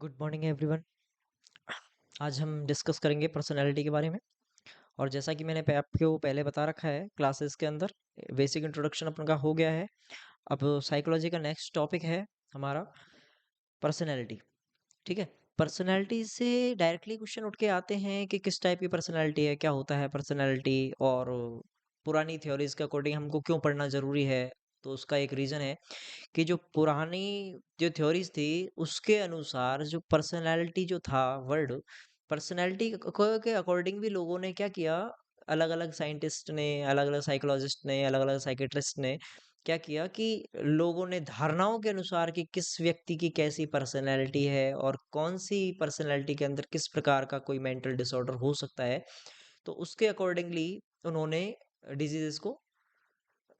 Good morning everyone. आज हम discuss करेंगे पर्सनालिटी के बारे में। और जैसा कि मैंने आपको पहले बता रखा है क्लासेस के अंदर, बेसिक इंट्रोडक्शन अपन का हो गया है। अब साइकोलॉजी का नेक्स्ट टॉपिक है हमारा पर्सनालिटी। ठीक है। पर्सनालिटी से डायरेक्टली क्वेश्चन उठ के आते हैं कि किस टाइप की पर्सनालिटी है, क्या होता है पर्सनालिटी, और पुरानी थ्योरीज के अकॉर्डिंग हमको क्यों पढ़ना ज़रूरी है। तो उसका एक रीज़न है कि जो पुरानी जो थ्योरीज थी उसके अनुसार जो पर्सनालिटी जो था वर्ड, पर्सनालिटी के अकॉर्डिंग भी लोगों ने क्या किया, अलग अलग साइंटिस्ट ने, अलग अलग साइकोलॉजिस्ट ने, अलग अलग साइकेट्रिस्ट ने क्या किया कि लोगों ने धारणाओं के अनुसार कि किस व्यक्ति की कैसी पर्सनैलिटी है और कौन सी पर्सनैलिटी के अंदर किस प्रकार का कोई मेंटल डिसऑर्डर हो सकता है, तो उसके अकॉर्डिंगली उन्होंने डिजीजेस को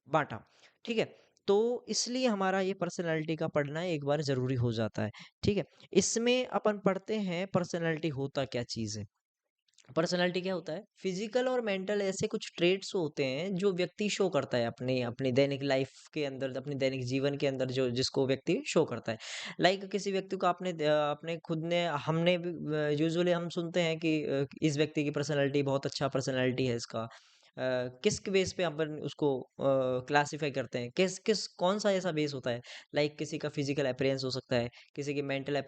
बांटा। ठीक है। तो इसलिए हमारा ये पर्सनैलिटी का पढ़ना एक बार जरूरी हो जाता है। ठीक है। इसमें अपन पढ़ते हैं पर्सनैलिटी होता क्या चीज़ है। पर्सनालिटी क्या होता है, फिजिकल और मेंटल ऐसे कुछ ट्रेट्स होते हैं जो व्यक्ति शो करता है अपने अपनी दैनिक लाइफ के अंदर, अपने दैनिक जीवन के अंदर, जो जिसको व्यक्ति शो करता है। लाइक किसी व्यक्ति को अपने खुद ने हमने यूजुअली हम सुनते हैं कि इस व्यक्ति की पर्सनालिटी बहुत अच्छा पर्सनालिटी है इसका। किस बेस पे अपन उसको क्लासिफाई करते हैं, किस किस कौन सा ऐसा बेस होता है। लाइक किसी का फिजिकल अपीयरेंस हो सकता है, किसी के मेंटल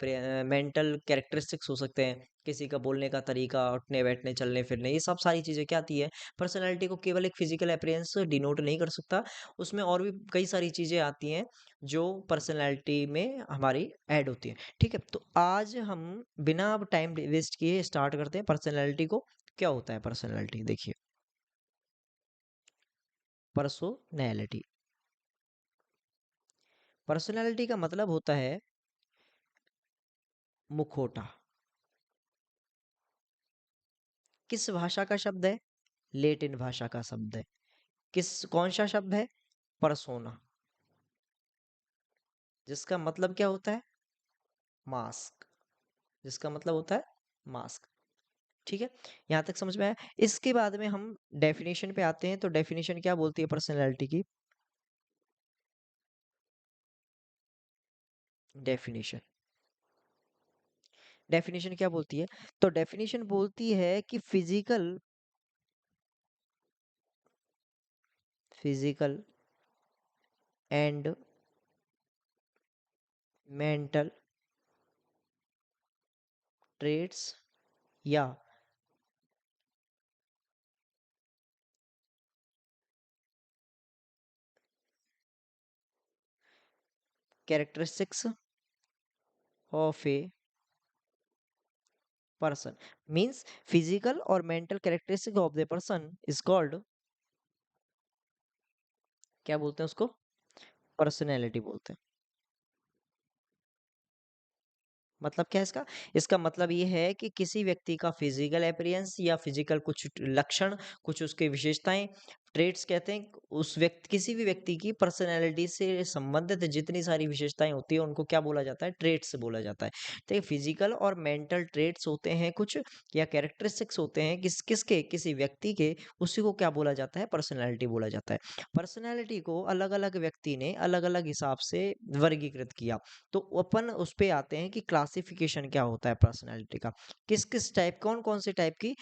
कैरेक्टरिस्टिक्स हो सकते हैं, किसी का बोलने का तरीका, उठने बैठने चलने फिरने, ये सब सारी चीज़ें क्या आती है। पर्सनैलिटी को केवल एक फिजिकल अपीयरेंस डिनोट नहीं कर सकता, उसमें और भी कई सारी चीज़ें आती हैं जो पर्सनैलिटी में हमारी ऐड होती हैं। ठीक है। तो आज हम बिना अब टाइम वेस्ट किए स्टार्ट करते हैं पर्सनैलिटी को। क्या होता है पर्सनैलिटी, देखिए। पर्सनैलिटी, पर्सनैलिटी का मतलब होता है मुखौटा। किस भाषा का शब्द है? लेटिन भाषा का शब्द है। कौन सा शब्द है? परसोना, जिसका मतलब क्या होता है? मास्क, जिसका मतलब होता है मास्क। ठीक है। यहाँ तक समझ में आया। इसके बाद में हम डेफिनेशन पे आते हैं। तो डेफिनेशन क्या बोलती है पर्सनैलिटी की? डेफिनेशन, डेफिनेशन क्या बोलती है? तो डेफिनेशन बोलती है कि फिजिकल एंड मेंटल ट्रेट्स या characteristics of a person, means physical और mental characteristic of the person is called, क्या बोलते हैं उसको? पर्सनैलिटी बोलते हैं। मतलब क्या है इसका? इसका मतलब ये है कि किसी व्यक्ति का फिजिकल अपीयरेंस या फिजिकल कुछ लक्षण, कुछ उसके विशेषताएं, ट्रेट्स कहते हैं, उस व्यक्ति, किसी भी व्यक्ति की पर्सनैलिटी से संबंधित जितनी सारी विशेषताएं होती है उनको क्या बोला जाता है? ट्रेट्स बोला जाता है। तो ये फिजिकल और मेंटल ट्रेट्स होते हैं कुछ, या कैरेक्टरिस्टिक्स होते हैं किसके, किसी व्यक्ति के, उसी को क्या बोला जाता है? पर्सनैलिटी बोला जाता है। पर्सनैलिटी को अलग अलग व्यक्ति ने अलग अलग हिसाब से वर्गीकृत किया। तो अपन उस पे आते हैं कि क्लासिफिकेशन क्या होता है पर्सनालिटी का, किस किस टाइप, कौन कौन से टाइप की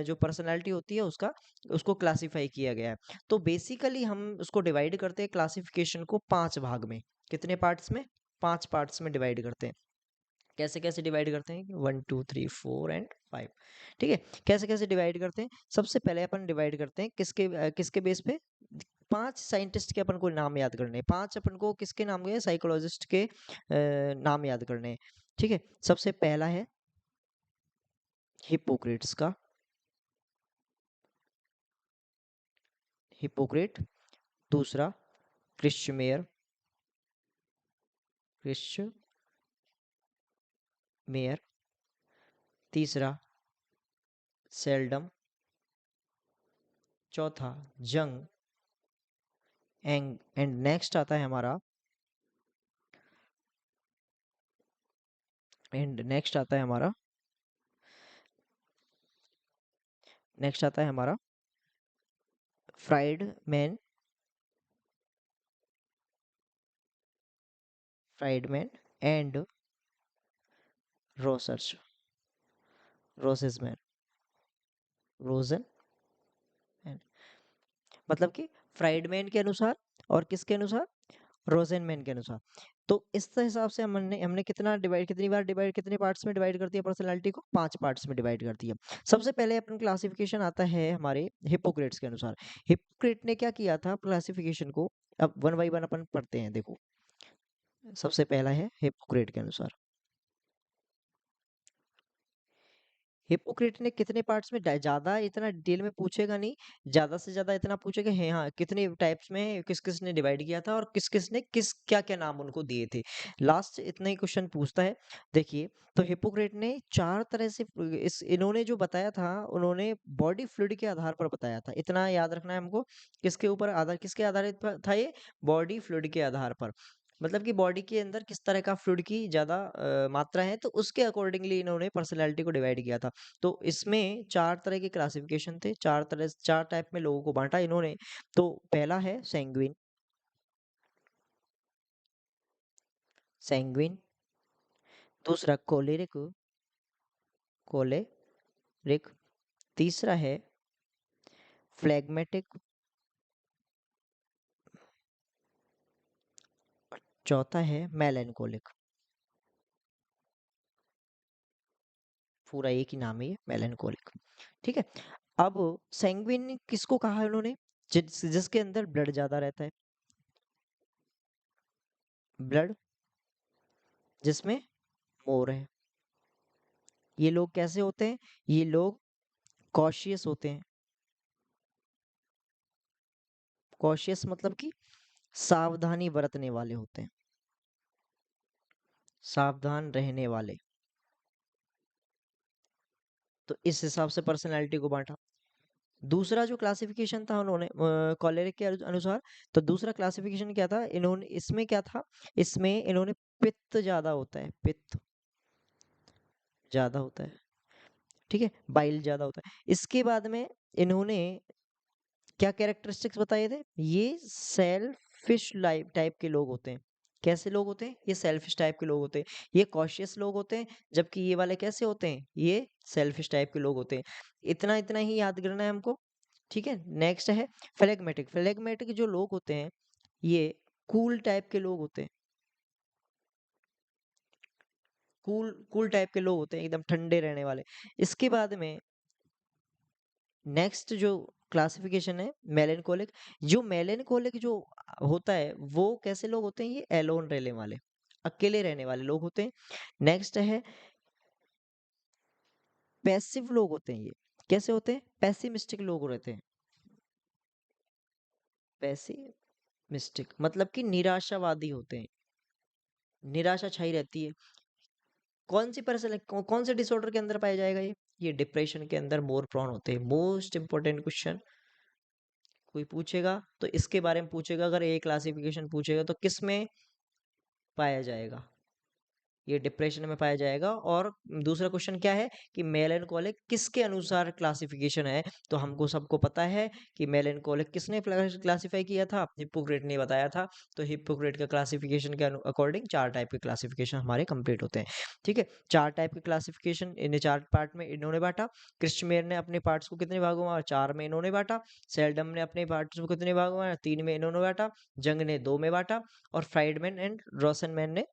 जो पर्सनालिटी होती है उसका, उसको क्लासिफाई किया गया है। तो बेसिकली हम उसको डिवाइड करते हैं क्लासिफिकेशन को 5 भाग में। कितने पार्ट्स में? 5 पार्ट्स में डिवाइड करते हैं। कैसे कैसे डिवाइड करते हैं? 1 2 3 4 एंड 5। ठीक है। कैसे कैसे डिवाइड करते हैं? सबसे पहले अपन डिवाइड करते हैं किसके किसके बेस पे? 5 साइंटिस्ट के अपन को नाम याद करने हैं। 5 अपन को किसके नाम गए? साइकोलॉजिस्ट के नाम याद करने हैं। ठीक है। सबसे पहला है हिप्पोक्रेट्स का, हिप्पोक्रेट। दूसरा क्रिश्चियमेयर, क्रिश्चियमेयर। तीसरा सेल्डम। चौथा जंग। एंड नेक्स्ट आता है हमारा, एंड नेक्स्ट आता है हमारा नेक्स्ट आता है हमारा फ्राइडमैन, फ्राइडमैन एंड रोसर्च, रोसेसमैन, रोजन, मतलब कि फ्राइडमैन के अनुसार और किसके अनुसार, रोजेनमैन के अनुसार। तो इस हिसाब से हमने हमने कितना डिवाइड, कितनी बार डिवाइड, कितने पार्ट्स में डिवाइड कर दिया पर्सनालिटी को, 5 पार्ट्स में डिवाइड कर दिया। सबसे पहले अपन क्लासिफिकेशन आता है हमारे हिपोक्रेट्स के अनुसार। हिपोक्रेट ने क्या किया था क्लासिफिकेशन को, अब वन बाई वन अपन पढ़ते हैं। देखो सबसे पहला है हिपोक्रेट के अनुसार, हिपोक्रेट ने कितने पार्ट्स में ज्यादा इतना डिटेल में पूछेगा नहीं, ज्यादा से ज्यादा इतना पूछेगा है हाँ कितने टाइप्स में किस किस ने डिवाइड किया था और किस किस ने किस क्या क्या नाम उनको दिए थे, लास्ट इतना ही क्वेश्चन पूछता है। देखिए तो हिपोक्रेट ने 4 तरह से इस इन्होंने जो बताया था, उन्होंने बॉडी फ्लूइड के आधार पर बताया था, इतना याद रखना है हमको। किसके ऊपर आधार, किसके आधारित था ये, बॉडी फ्लूइड के आधार पर। मतलब कि बॉडी के अंदर किस तरह का फ्लूइड की ज्यादा मात्रा है, तो उसके अकॉर्डिंगली इन्होंने पर्सनैलिटी को डिवाइड किया था। तो इसमें 4 तरह के क्लासिफिकेशन थे, 4 टाइप में लोगों को बांटा इन्होंने। तो पहला है सैंग्विन, सैंग्विन। दूसरा कोलेरिक, कोलेरिक। तीसरा है फ्लेगमेटिक। चौथा है मेलेनकोलिक। पूरा एक ही नाम है ये, मेलेनकोलिक। ठीक है। अब सैंग्विन किसको कहा है उन्होंने, जिसके अंदर ब्लड ज्यादा रहता है, ब्लड जिसमें मोर है। ये लोग कैसे होते हैं, ये लोग कॉशियस होते हैं। कॉशियस मतलब कि सावधानी बरतने वाले होते हैं, सावधान रहने वाले। तो इस हिसाब से पर्सनैलिटी को बांटा। दूसरा जो क्लासिफिकेशन था उन्होंने कॉलेरिक के अनुसार, तो दूसरा क्लासिफिकेशन क्या था इन्होंने, इसमें क्या था, इसमें इन्होंने पित्त ज्यादा होता है, पित्त ज्यादा होता है। ठीक है, बाइल ज्यादा होता है। इसके बाद में इन्होंने क्या कैरेक्टरिस्टिक्स बताए थे, ये सेल्फिश लाइफ टाइप के लोग होते हैं। कैसे लोग होते हैं, ये सेल्फिश टाइप के लोग होते हैं। ये कॉशियस लोग होते हैं, जबकि ये वाले कैसे होते हैं, ये सेल्फिश टाइप के लोग होते हैं। इतना इतना ही याद करना है हमको। ठीक है, नेक्स्ट है फ्लेगमेटिक। फ्लेगमेटिक जो लोग होते हैं, ये कूल टाइप के लोग होते हैं, कूल कूल टाइप के लोग होते हैं, एकदम ठंडे रहने वाले। इसके बाद में नेक्स्ट जो क्लासिफिकेशन है मेलेनकोलिक। जो मेलेनकोलिक जो होता है वो कैसे लोग होते हैं, ये एलोन रहने वाले, अकेले रहने वाले लोग होते हैं। नेक्स्ट है पैसिव लोग होते हैं, ये कैसे होते हैं, पैसिमिस्टिक लोग रहते हैं। पैसिमिस्टिक मतलब कि निराशावादी होते हैं, निराशा छाई रहती है। कौन सी कौन से डिसऑर्डर के अंदर पाया जाएगा ये डिप्रेशन के अंदर मोर प्रोन होते हैं। मोस्ट इंपॉर्टेंट क्वेश्चन कोई पूछेगा तो इसके बारे में पूछेगा, अगर ए क्लासिफिकेशन पूछेगा तो किस में पाया जाएगा, ये डिप्रेशन में पाया जाएगा। और दूसरा क्वेश्चन क्या है कि मेलेनकोलिक किसके अनुसार क्लासिफिकेशन है, तो हमको सबको पता है कि मेलेनकोलिक किसने क्लासिफाई किया था, हिप्पोक्रेट ने बताया था। तो हिप्पोक्रेट का क्लासिफिकेशन के अकॉर्डिंग 4 टाइप के क्लासिफिकेशन हमारे कंप्लीट होते हैं। ठीक है, 4 टाइप के क्लासिफिकेशन इन्हें 4 पार्ट में इन्होंने बांटा। क्रिश्चमेयर ने अपने पार्ट्स को कितने भागों में, 4 में इन्होंने बांटा। सेल्डम ने अपने पार्ट्स को कितने भागों में, 3 में इन्होंने बांटा। जंग ने 2 में बांटा। और फ्राइडमैन एंड रोसनमैन ने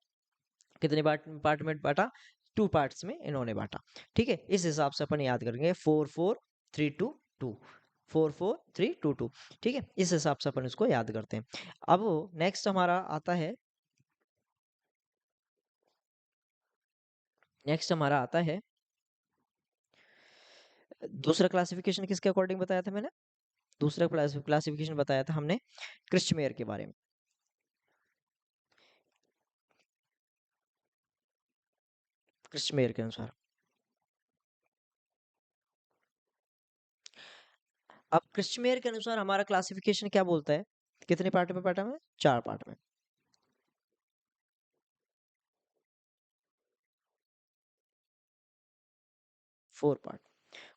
कितने पार्ट में बांटा, 2 पार्ट्स में इन्होंने बांटा। ठीक है, इस हिसाब से अपन याद करेंगे 4 4 3 2 2, 4 4 3 2 2। ठीक है, इस हिसाब से अपन इसको याद करते हैं। अब नेक्स्ट हमारा आता है, नेक्स्ट हमारा आता है दूसरा क्लासिफिकेशन, किसके अकॉर्डिंग बताया था मैंने, दूसरा क्लासिफिकेशन बताया था हमने क्रिश्चमेयर के बारे में। क्रिश्चमेयर के अनुसार, अब क्रिश्चमेयर के अनुसार हमारा क्लासिफिकेशन क्या बोलता है, कितने पार्ट में बांटा है, 4 पार्ट में। 4 पार्ट।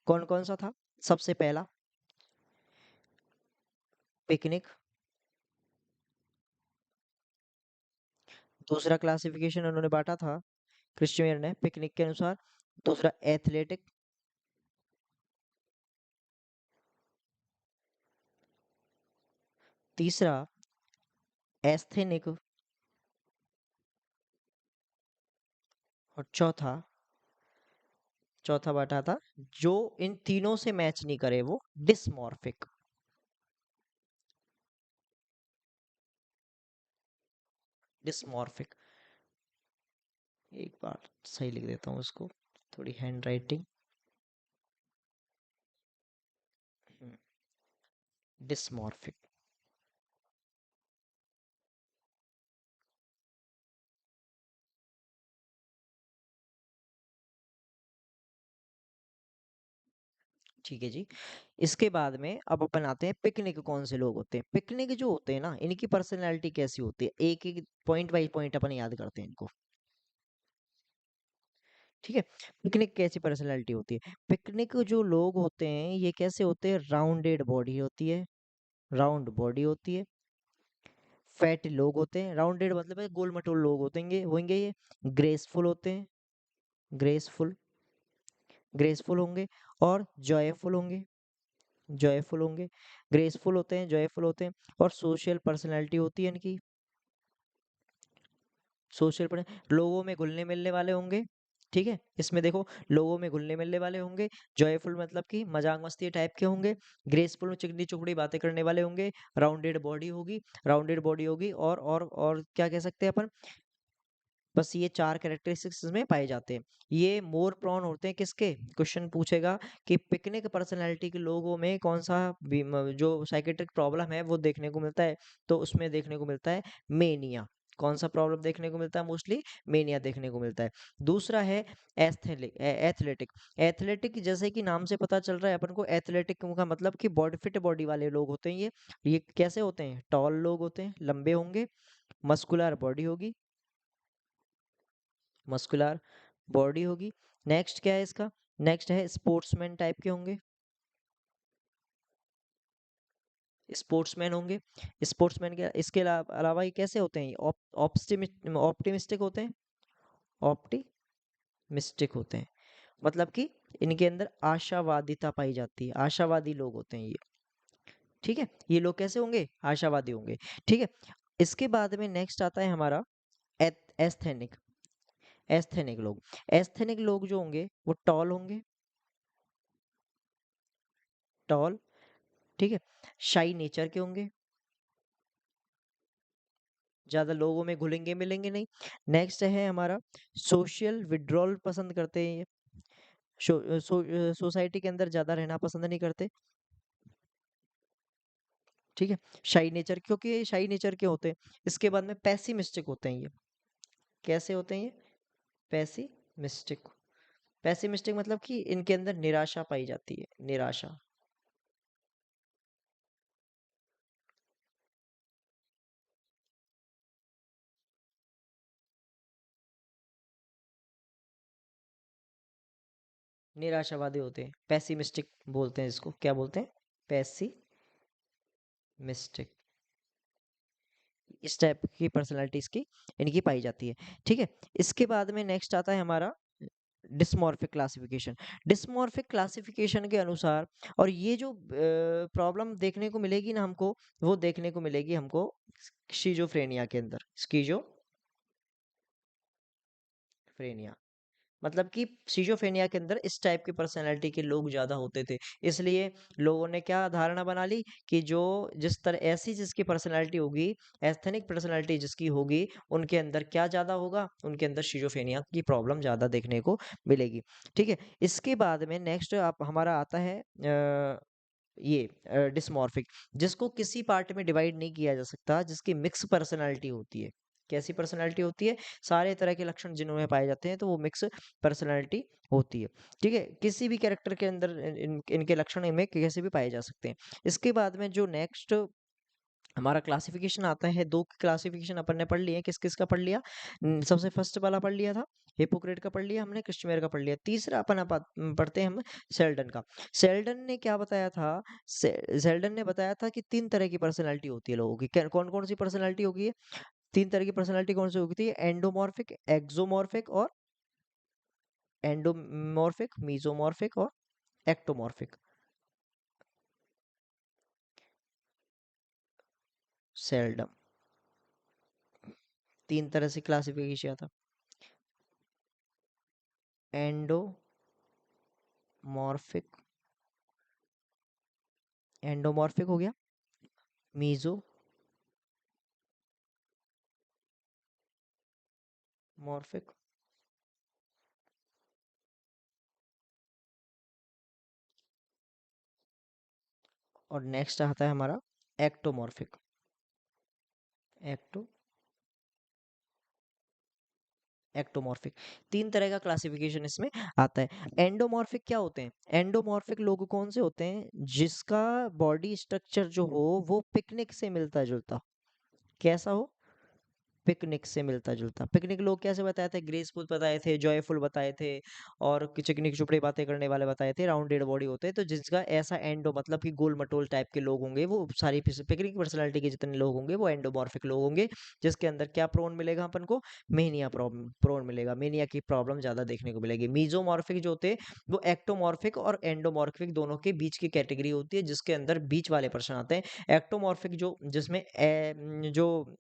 कौन कौन सा था, सबसे पहला पिकनिक। दूसरा क्लासिफिकेशन उन्होंने बांटा था क्रिश्चियन है पिकनिक के अनुसार। दूसरा एथलेटिक, तीसरा एस्थेनिक, और चौथा, चौथा बटा था जो इन तीनों से मैच नहीं करे वो डिसमॉर्फिक। डिसमॉर्फिक, एक बार सही लिख देता हूँ इसको, थोड़ी हैंड राइटिंग। डिसमॉर्फिक। ठीक है जी। इसके बाद में अब अपन आते हैं पिकनिक कौन से लोग होते हैं। पिकनिक जो होते हैं ना, इनकी पर्सनैलिटी कैसी होती है, एक एक पॉइंट बाई पॉइंट अपन याद करते हैं इनको। ठीक है, पिकनिक कैसी पर्सनैलिटी होती है। पिकनिक जो लोग होते हैं ये कैसे होते हैं, राउंडेड बॉडी होती है, राउंड बॉडी होती है। फैट लोग होते हैं, राउंडेड मतलब है गोल मटोल लोग होतेंगे होंगे ये। ग्रेसफुल होते हैं, ग्रेसफुल, ग्रेसफुल होंगे। और जॉयफुल होंगे, जॉयफुल होंगे। ग्रेसफुल होते हैं, जॉयफुल होते हैं। और सोशल पर्सनैलिटी होती है इनकी, सोशल पर लोगों में घुलने मिलने वाले होंगे। ठीक है, इसमें देखो लोगों में घुलने मिलने वाले होंगे। जॉयफुल मतलब कि मजाक मस्ती टाइप के होंगे। ग्रेसफुल में चिकनी चुपड़ी बातें करने वाले होंगे। राउंडेड बॉडी होगी, राउंडेड बॉडी होगी। और क्या कह सकते हैं अपन, बस ये चार कैरेक्टरिस्टिक्स में पाए जाते हैं। ये मोर प्रॉन होते हैं किसके, क्वेश्चन पूछेगा कि पिकनिक पर्सनालिटी के लोगों में कौन सा जो साइकेट्रिक प्रॉब्लम है वो देखने को मिलता है। तो उसमें देखने को मिलता है मेनिया। कौन सा प्रॉब्लम देखने को मिलता है, मोस्टली मेनिया देखने को मिलता है। दूसरा है एथलेटिक। एथलेटिक जैसे कि नाम से पता चल रहा है अपन को, एथलेटिक का मतलब कि बॉडी फिट बॉडी वाले लोग होते हैं ये कैसे होते हैं, टॉल लोग होते हैं, लंबे होंगे। मस्कुलर बॉडी होगी, मस्कुलर बॉडी होगी। नेक्स्ट क्या है इसका, नेक्स्ट है स्पोर्ट्समैन टाइप के होंगे, स्पोर्ट्समैन होंगे। स्पोर्ट्समैन के इसके अलावा ये कैसे होते हैं, ऑप्टिमिस्टिक होते हैं, ऑप्टिमिस्टिक होते हैं। मतलब कि इनके अंदर आशावादिता पाई जाती है, आशावादी लोग होते हैं ये। ठीक है, ये लोग कैसे होंगे, आशावादी होंगे। ठीक है, इसके बाद में नेक्स्ट आता है हमारा एस्थेनिक। एस्थेनिक लोग, एस्थेनिक लोग जो होंगे वो टॉल होंगे, टॉल। ठीक है, शाई नेचर के होंगे, ज्यादा लोगों में घुलेंगे मिलेंगे नहीं। नेक्स्ट है हमारा सोशल विड्रॉल पसंद करते हैं ये, सोसाइटी के अंदर ज्यादा रहना पसंद नहीं करते। ठीक है, शाई नेचर, क्योंकि ये शाई नेचर के होते हैं। इसके बाद में पैसिमिस्टिक होते हैं ये, कैसे होते हैं ये, पैसिमिस्टिक। पैसिमिस्टिक मतलब कि इनके अंदर निराशा पाई जाती है, निराशा। निराशावादी होते हैं, पैसिमिस्टिक बोलते हैं इसको, क्या बोलते हैं, पैसिमिस्टिक। इस टाइप की पर्सनालिटीज की इनकी पाई जाती है। ठीक है, इसके बाद में नेक्स्ट आता है हमारा डिस्मॉर्फिक क्लासिफिकेशन। डिस्मॉर्फिक क्लासिफिकेशन के अनुसार, और ये जो प्रॉब्लम देखने को मिलेगी ना हमको, वो देखने को मिलेगी हमको स्किज़ोफ्रेनिया के अंदर, स्किज़ोफ्रेनिया। मतलब कि सिजोफ्रेनिया के अंदर इस टाइप की पर्सनैलिटी के लोग ज्यादा होते थे। इसलिए लोगों ने क्या धारणा बना ली कि जो जिस तरह ऐसी जिसकी पर्सनैलिटी होगी, एस्थेनिक पर्सनैलिटी जिसकी होगी, उनके अंदर क्या ज्यादा होगा, उनके अंदर सिजोफ्रेनिया की प्रॉब्लम ज्यादा देखने को मिलेगी। ठीक है, इसके बाद में नेक्स्ट आप हमारा आता है ये डिस्मॉर्फिक, जिसको किसी पार्ट में डिवाइड नहीं किया जा सकता, जिसकी मिक्स पर्सनालिटी होती है। कैसी पर्सनालिटी होती है, सारे तरह के लक्षण जिन्होंने पाए जाते हैं तो वो मिक्स पर्सनालिटी होती है। ठीक है, किसी भी कैरेक्टर के अंदर इनके लक्षण में कैसे भी पाए जा सकते हैं। इसके बाद में जो नेक्स्ट हमारा क्लासिफिकेशन आता है, दो क्लासिफिकेशन अपन ने पढ़ लिए, किस किस का पढ़ लिया, सबसे फर्स्ट वाला पढ़ लिया था हिपोक्रेट का, पढ़ लिया हमने, क्रिस्टमेयर का पढ़ लिया। तीसरा अपन पढ़ते हैं हम सेल्डन का। सेल्डन ने क्या बताया था, सेल्डन ने बताया था कि तीन तरह की पर्सनैलिटी होती है लोगों की। कौन कौन सी पर्सनैलिटी होगी, तीन तरह की पर्सनैलिटी कौन सी होती है, एंडोमॉर्फिक, एक्सोमॉर्फिक और एंडोमॉर्फिक, मीजोमॉर्फिक और एक्टोमॉर्फिक। सेल्डम। तीन तरह से क्लासिफिकेशन आता। एंडोमॉर्फिक, एंडोमॉर्फिक हो गया, मीजोमॉर्फिक, और नेक्स्ट आता है हमारा एक्टोमॉर्फिक। Ecto ectomorphic. तीन तरह का क्लासिफिकेशन इसमें आता है। एंडोमॉर्फिक क्या होते हैं? एंडोमॉर्फिक लोग कौन से होते हैं? जिसका बॉडी स्ट्रक्चर जो हो वो पिकनिक से मिलता जुलता। कैसा हो? पिकनिक से मिलता जुलता। पिकनिक लोग कैसे बताए थे? ग्रेसफुल बताए थे, जॉयफुल बताए थे, और चिकनी चुपड़ी बातें करने वाले बताए थे, राउंडेड बॉडी होते हैं। तो जिसका ऐसा एंडो मतलब कि गोल मटोल टाइप के लोग होंगे, वो सारी पिकनिक पर्सनालिटी के जितने लोग होंगे वो एंडोमॉर्फिक लोग होंगे। जिसके अंदर क्या प्रोन मिलेगा अपन को? मेनिया प्रॉब्लम प्रोन मिलेगा, मेनिया की प्रॉब्लम ज्यादा देखने को मिलेगी। मीजोमॉर्फिक जो होते हैं वो एक्टोमॉर्फिक और एंडोमॉर्फिक दोनों के बीच की कैटेगरी होती है, जिसके अंदर बीच वाले पर्सन आते हैं। एक्टोमॉर्फिक जो जिसमें जो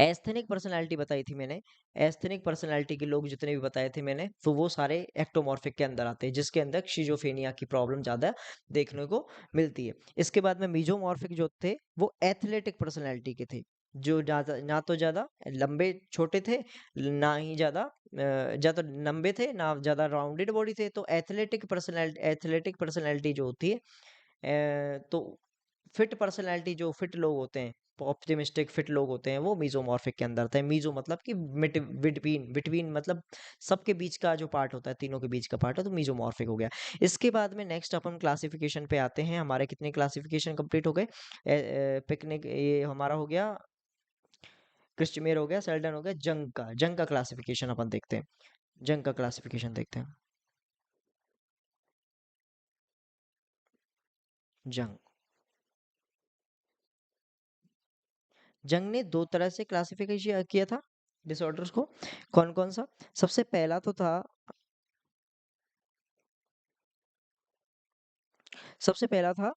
एस्थेनिक पर्सनालिटी बताई थी मैंने, एस्थेनिक पर्सनालिटी के लोग जितने भी बताए थे मैंने, तो वो सारे एक्टोमॉर्फिक के अंदर आते हैं, जिसके अंदर शिजोफेनिया की प्रॉब्लम ज्यादा देखने को मिलती है। इसके बाद में मीजोमॉर्फिक जो थे वो एथलेटिक पर्सनालिटी के थे, जो ज्यादा ना तो ज्यादा लंबे छोटे थे, ना ही ज्यादा लंबे थे, ना ज्यादा राउंडेड बॉडी थे। तो एथलेटिक पर्सनालिटी जो होती है, तो फिट पर्सनैलिटी जो फिट लोग होते हैं, ऑप्टिमिस्टिक फिट लोग होते हैं, वो मीजोमॉर्फिक के अंदर थे। मीजो मतलब कि बिटवीन, बिटवीन मतलब सबके बीच का जो पार्ट होता है, तीनों के बीच का पार्ट है, तो मीजोमॉर्फिक हो गया। इसके बाद में नेक्स्ट अपन क्लासिफिकेशन पे आते हैं। हमारे कितने क्लासिफिकेशन कंप्लीट हो गए? पिकनिक ये हमारा हो गया, क्रिस्टमेयर हो गया, सेल्डन हो गया, जंग का क्लासिफिकेशन अपन देखते हैं। जंग का क्लासिफिकेशन देखते हैं। जंग जंग ने दो तरह से क्लासिफिकेशन किया था डिसऑर्डर्स को। कौन कौन सा? सबसे पहला तो था, सबसे पहला था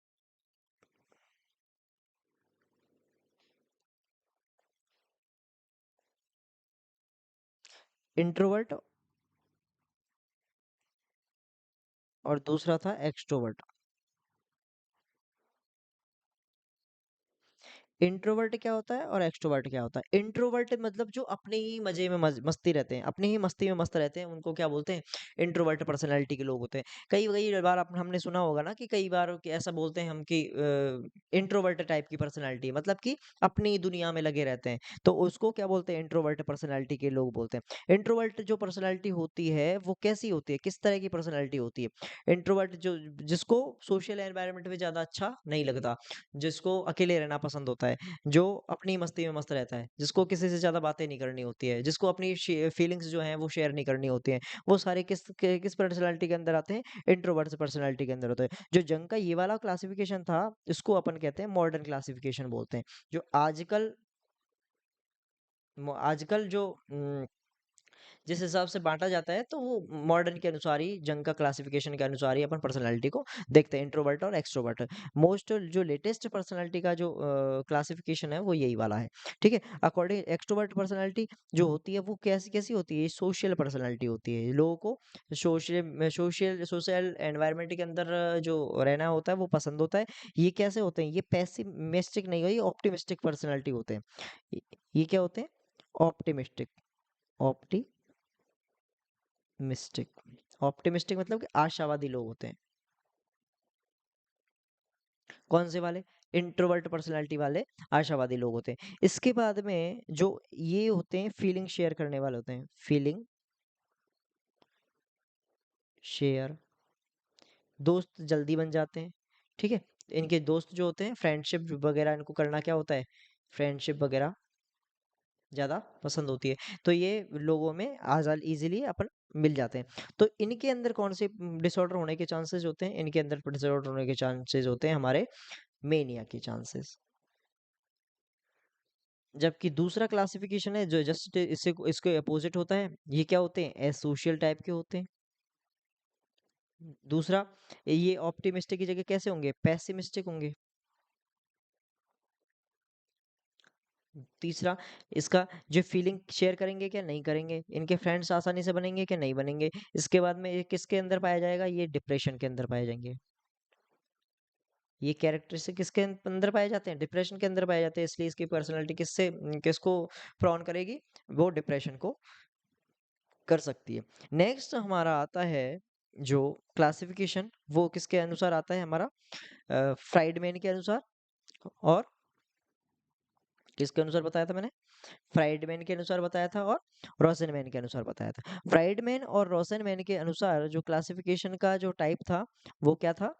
इंट्रोवर्ट, और दूसरा था एक्सट्रोवर्ट। इंट्रोवर्ट क्या होता है और एक्सट्रोवर्ट क्या होता है? इंट्रोवर्ट मतलब जो अपने ही मजे में मस्ती रहते हैं, अपनी ही मस्ती में मस्त रहते हैं, उनको क्या बोलते हैं? इंट्रोवर्ट पर्सनैलिटी के लोग होते हैं। कई कई बार हमने सुना होगा ना कि कई बार कि ऐसा बोलते हैं हम कि इंट्रोवर्ट टाइप की पर्सनैलिटी, मतलब कि अपनी दुनिया में लगे रहते हैं, तो उसको क्या बोलते हैं? इंट्रोवर्ट पर्सनैलिटी के लोग बोलते हैं। इंट्रोवर्ट जो पर्सनैलिटी होती है वो कैसी होती है, किस तरह की पर्सनैलिटी होती है? इंट्रोवर्ट जो जिसको सोशल एनवायरनमेंट में ज्यादा अच्छा नहीं लगता, जिसको अकेले रहना पसंद होता है, जो अपनी मस्ती में मस्त रहता है, जिसको किसी से ज्यादा बातें नहीं करनी होती है, जिसको अपनी फीलिंग्स जो हैं वो शेयर नहीं करनी होती हैं, वो सारे किस पर्सनालिटी के अंदर आते हैं? इंट्रोवर्ट पर्सनालिटी के अंदर होते हैं। जो जंग का ये वाला क्लासिफिकेशन था, इसको अपन कहते हैं मॉडर्न क्लासिफिकेशन बोलते हैं। जो आजकल जो जिस हिसाब से बांटा जाता है, तो वो मॉडर्न के अनुसार ही, जंग का क्लासिफिकेशन के अनुसार ही अपन पर्सनालिटी को देखते हैं, इंट्रोवर्ट और एक्सट्रोवर्ट। मोस्ट जो लेटेस्ट पर्सनालिटी का जो क्लासिफिकेशन है वो यही वाला है। ठीक है। अकॉर्डिंग एक्सट्रोवर्ट पर्सनालिटी जो होती है वो कैसी कैसी होती है? सोशल पर्सनालिटी होती है। लोगों को सोशल सोशल एनवायरनमेंट के अंदर जो रहना होता है वो पसंद होता है। ये कैसे होते हैं? ये पैसिमिस्टिक नहीं है, ये ऑप्टिमिस्टिक पर्सनालिटी होते हैं। ये ये क्या होते हैं? ऑप्टिमिस्टिक। ऑप्टिमिस्टिक। ऑप्टिमिस्टिक मतलब कि आशावादी लोग होते हैं। कौन से वाले? इंट्रोवर्ट पर्सनालिटी वाले आशावादी लोग होते हैं। इसके बाद में जो ये होते हैं फीलिंग शेयर करने वाले होते हैं, फीलिंग शेयर, दोस्त जल्दी बन जाते हैं। ठीक है। इनके दोस्त जो होते हैं, फ्रेंडशिप वगैरह इनको करना क्या होता है? फ्रेंडशिप वगैरह ज्यादा पसंद होती है। तो ये लोगों में आजाद इजीली अपन मिल जाते हैं। तो इनके अंदर कौन से डिसऑर्डर होने के चांसेस होते हैं? इनके अंदर डिसऑर्डर होने के चांसेस होते हैं हमारे मेनिया के चांसेस। जबकि दूसरा क्लासिफिकेशन है जो जस्ट इससे इसके अपोजिट होता है, ये क्या होते हैं, एसोशियल टाइप के होते हैं। दूसरा, ये ऑप्टिमिस्टिक की जगह कैसे होंगे, पेसिमिस्टिक होंगे। तीसरा, इसका जो फीलिंग शेयर करेंगे क्या नहीं करेंगे, इनके फ्रेंड्स आसानी से बनेंगे क्या नहीं बनेंगे। इसके बाद में ये किसके अंदर पाया जाएगा, ये डिप्रेशन के अंदर पाए जाएंगे। ये कैरेक्टरिस्टिक किसके अंदर पाए जाते हैं, डिप्रेशन के अंदर पाए जाते हैं, इसलिए इसकी पर्सनालिटी किसको प्रॉन करेगी, वो डिप्रेशन को कर सकती है। नेक्स्ट हमारा आता है जो क्लासिफिकेशन, वो किसके अनुसार आता है हमारा, फ्राइडमैन के अनुसार। और किसके अनुसार बताया था मैंने, फ्राइडमैन के अनुसार बताया था और रोसेनमैन के अनुसार बताया था। फ्राइडमैन और रोसेनमैन के अनुसार जो क्लासिफिकेशन का जो टाइप था वो क्या था,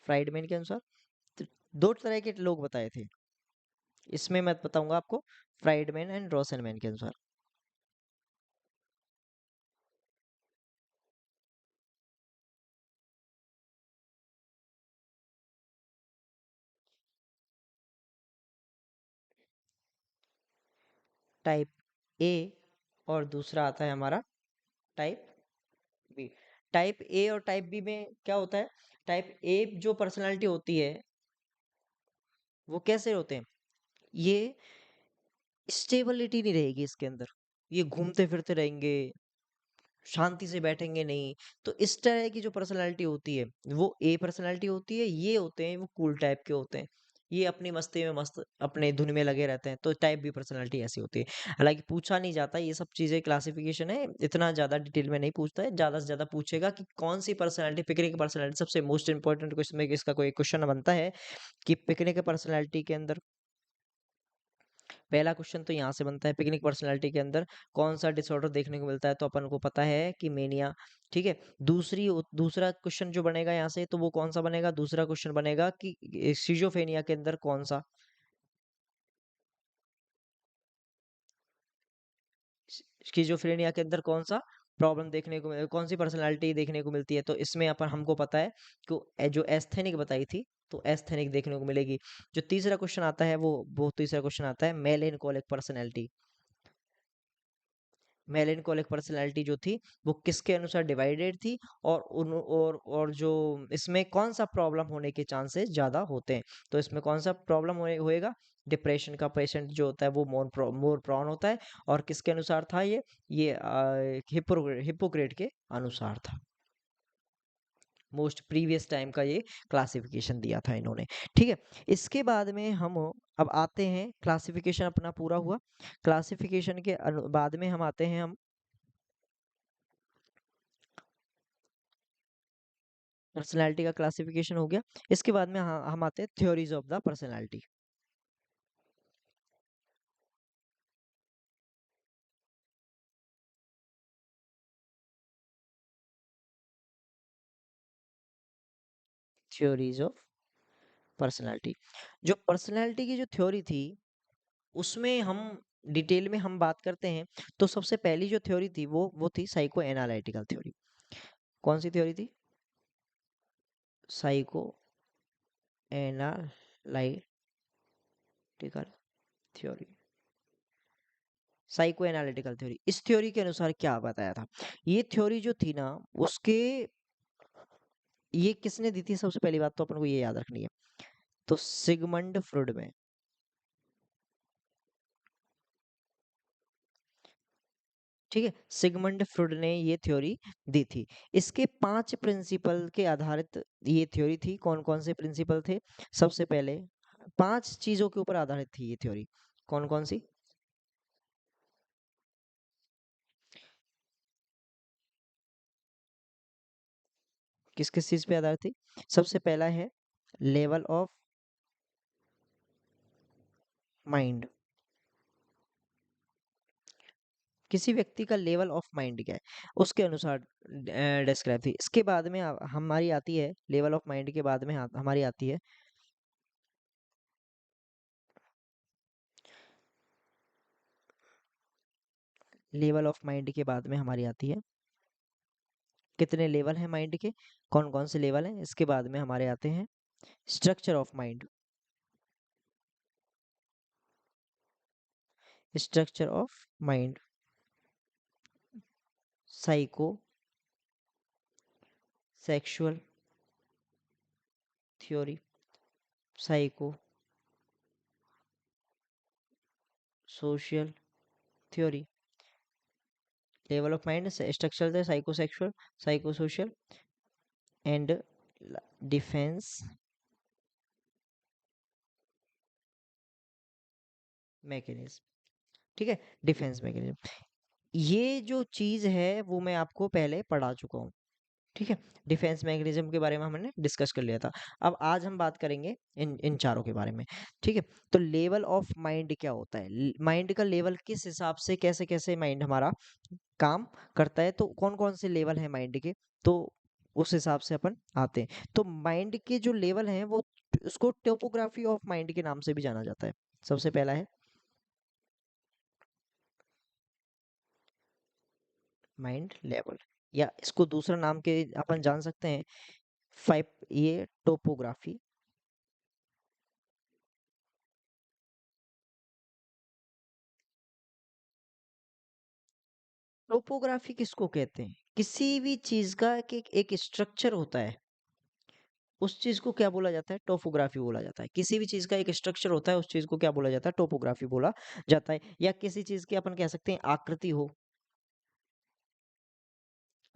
फ्राइडमैन के अनुसार तो दो तरह के लोग बताए थे, इसमें मैं बताऊंगा आपको, फ्राइडमैन एंड रोसेनमैन के अनुसार। टाइप ए और दूसरा आता है हमारा टाइप बी। टाइप ए और टाइप बी में क्या होता है, टाइप ए जो पर्सनालिटी होती है वो कैसे होते हैं, ये स्टेबिलिटी नहीं रहेगी इसके अंदर, ये घूमते फिरते रहेंगे, शांति से बैठेंगे नहीं। तो इस तरह की जो पर्सनालिटी होती है वो ए पर्सनालिटी होती है, ये होते हैं वो कूल टाइप के होते हैं, ये अपनी मस्ती में मस्त अपने धुन में लगे रहते हैं, तो टाइप बी पर्सनालिटी ऐसी होती है। हालांकि पूछा नहीं जाता, ये सब चीजें क्लासिफिकेशन है, इतना ज्यादा डिटेल में नहीं पूछता है, ज्यादा से ज्यादा पूछेगा कि कौन सी पर्सनालिटी, पिकनिक पर्सनालिटी सबसे मोस्ट इंपॉर्टेंट क्वेश्चन में इसका कोई क्वेश्चन बनता है कि पिकनिक पर्सनालिटी के अंदर, पहला क्वेश्चन तो यहाँ से बनता है, पिकनिक पर्सनालिटी के अंदर कौन सा डिसऑर्डर देखने को मिलता है, तो अपन को पता है कि मेनिया। ठीक है, दूसरा क्वेश्चन जो बनेगा यहाँ से, तो वो कौन सा बनेगा, दूसरा क्वेश्चन बनेगा कि सिजोफ्रेनिया के अंदर कौन सा, स्किज़ोफ्रेनिया के अंदर कौन सा प्रॉब्लम देखने को कौन सी पर्सनालिटी देखने को मिलती है, तो इसमें अपन हमको पता है कि जो एस्थेनिक बताई थी, तो एस्थेनिक देखने को मिलेगी। जो तीसरा क्वेश्चन आता है वो तीसरा क्वेश्चन आता है मेलेनकोलिक पर्सनैलिटी। मेलेनकोलिक पर्सनैलिटी जो थी वो किसके अनुसार डिवाइडेड थी, और जो इसमें कौन सा प्रॉब्लम होने के चांसेस ज्यादा होते हैं, तो इसमें कौन सा प्रॉब्लम होएगा, डिप्रेशन का पेशेंट जो होता है वो मोर प्रॉन होता है। और किसके अनुसार था ये हिपोक्रेट के अनुसार था। मोस्ट प्रीवियस टाइम का ये क्लासिफिकेशन दिया था इन्होंने। ठीक है, इसके बाद में हम अब आते हैं, क्लासिफिकेशन अपना पूरा हुआ, क्लासिफिकेशन के बाद में हम आते हैं, हम पर्सनालिटी का क्लासिफिकेशन हो गया। इसके बाद में हम आते हैं theories of the personality. Theories of personality, जो पर्सनालिटी की जो थ्योरी थी उसमें हम डिटेल में हम बात करते हैं, तो सबसे पहली जो थ्योरी थी वो थी साइको एनालिटिकल थ्योरी। कौन सी थ्योरी थी, psycho analytical theory. Psycho analytical theory, इस थ्योरी के अनुसार क्या बताया था, ये थ्योरी जो थी ना उसके, ये किसने दी थी, सबसे पहली बात तो अपन को ये याद रखनी है, तो सिगमंड फ्रॉइड में। ठीक है, सिगमंड फ्रॉइड ने ये थ्योरी दी थी। इसके 5 प्रिंसिपल के आधारित ये थ्योरी थी। कौन कौन से प्रिंसिपल थे, सबसे पहले 5 चीजों के ऊपर आधारित थी ये थ्योरी। कौन कौन सी, किस किस चीज पे आधारित थी, सबसे पहला है लेवल ऑफ माइंड, किसी व्यक्ति का लेवल ऑफ माइंड क्या है उसके अनुसार डिस्क्राइब थी। इसके बाद में हमारी आती है, लेवल ऑफ माइंड के बाद में हमारी आती है, लेवल ऑफ माइंड के बाद में हमारी आती है, कितने लेवल हैं माइंड के, कौन कौन से लेवल हैं, इसके बाद में हमारे आते हैं structure of mind, structure of mind, psycho sexual theory, psycho social theory, level of mind structure थे psycho sexual, psycho social and defence mechanism. ठीक है, डिफेंस मैकेनिज्म, ये जो चीज है वो मैं आपको पहले पढ़ा चुका हूँ। ठीक है, डिफेंस मैकेनिज्म के बारे में हमने डिस्कस कर लिया था। अब आज हम बात करेंगे इन इन चारों के बारे में। ठीक है, तो लेवल ऑफ माइंड क्या होता है, माइंड का लेवल किस हिसाब से, कैसे कैसे माइंड हमारा काम करता है, तो कौन कौन से लेवल है माइंड के, तो उस हिसाब से अपन आते हैं। तो माइंड के जो लेवल हैं वो, उसको टोपोग्राफी ऑफ माइंड के नाम से भी जाना जाता है। सबसे पहला है माइंड लेवल, या इसको दूसरा नाम के अपन जान सकते हैं फाइव, ये टोपोग्राफी। टोपोग्राफी किसको कहते हैं, किसी भी चीज का एक स्ट्रक्चर होता है, उस चीज को क्या बोला जाता है, टोपोग्राफी बोला जाता है। किसी भी चीज का एक स्ट्रक्चर होता है, उस चीज को क्या बोला जाता है, टोपोग्राफी बोला जाता है। या किसी चीज की अपन कह सकते हैं आकृति हो,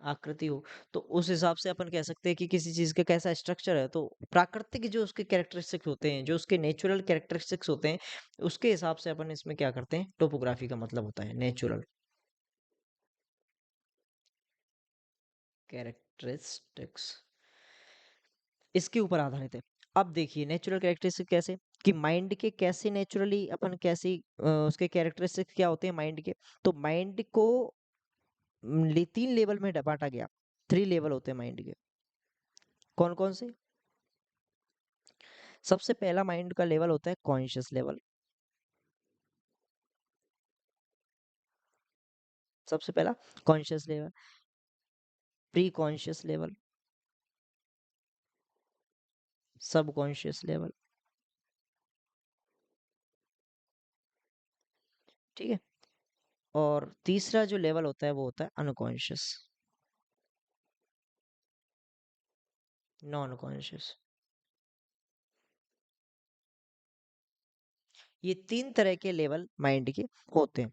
आकृति हो, तो उस हिसाब से अपन कह सकते हैं कि किसी चीज का कैसा स्ट्रक्चर है। तो प्राकृतिक जो उसके कैरेक्टरिस्टिक्स होते हैं, जो उसके नेचुरल कैरेक्टरिस्टिक्स होते हैं, उसके हिसाब से अपन इसमें क्या करते हैं, टोपोग्राफी का मतलब होता है नेचुरल कैरेक्टरिस्टिक्स, इसके ऊपर आधारित है। अब देखिए नेचुरल कैरेक्टरिस्टिक कैसे, कि माइंड के कैसे नेचुरली अपन कैसी उसके कैरेक्टरिस्टिक्स क्या होते हैं माइंड के। तो माइंड को तीन लेवल में बांटा गया, थ्री लेवल होते हैं माइंड के। कौन कौन से, सबसे पहला माइंड का लेवल होता है कॉन्शियस लेवल, सबसे पहला conscious level, pre conscious level, सब कॉन्शियस लेवल। ठीक है, और तीसरा जो लेवल होता है वो होता है अनकॉन्शियस, नॉन कॉन्शियस। ये तीन तरह के लेवल माइंड के होते हैं।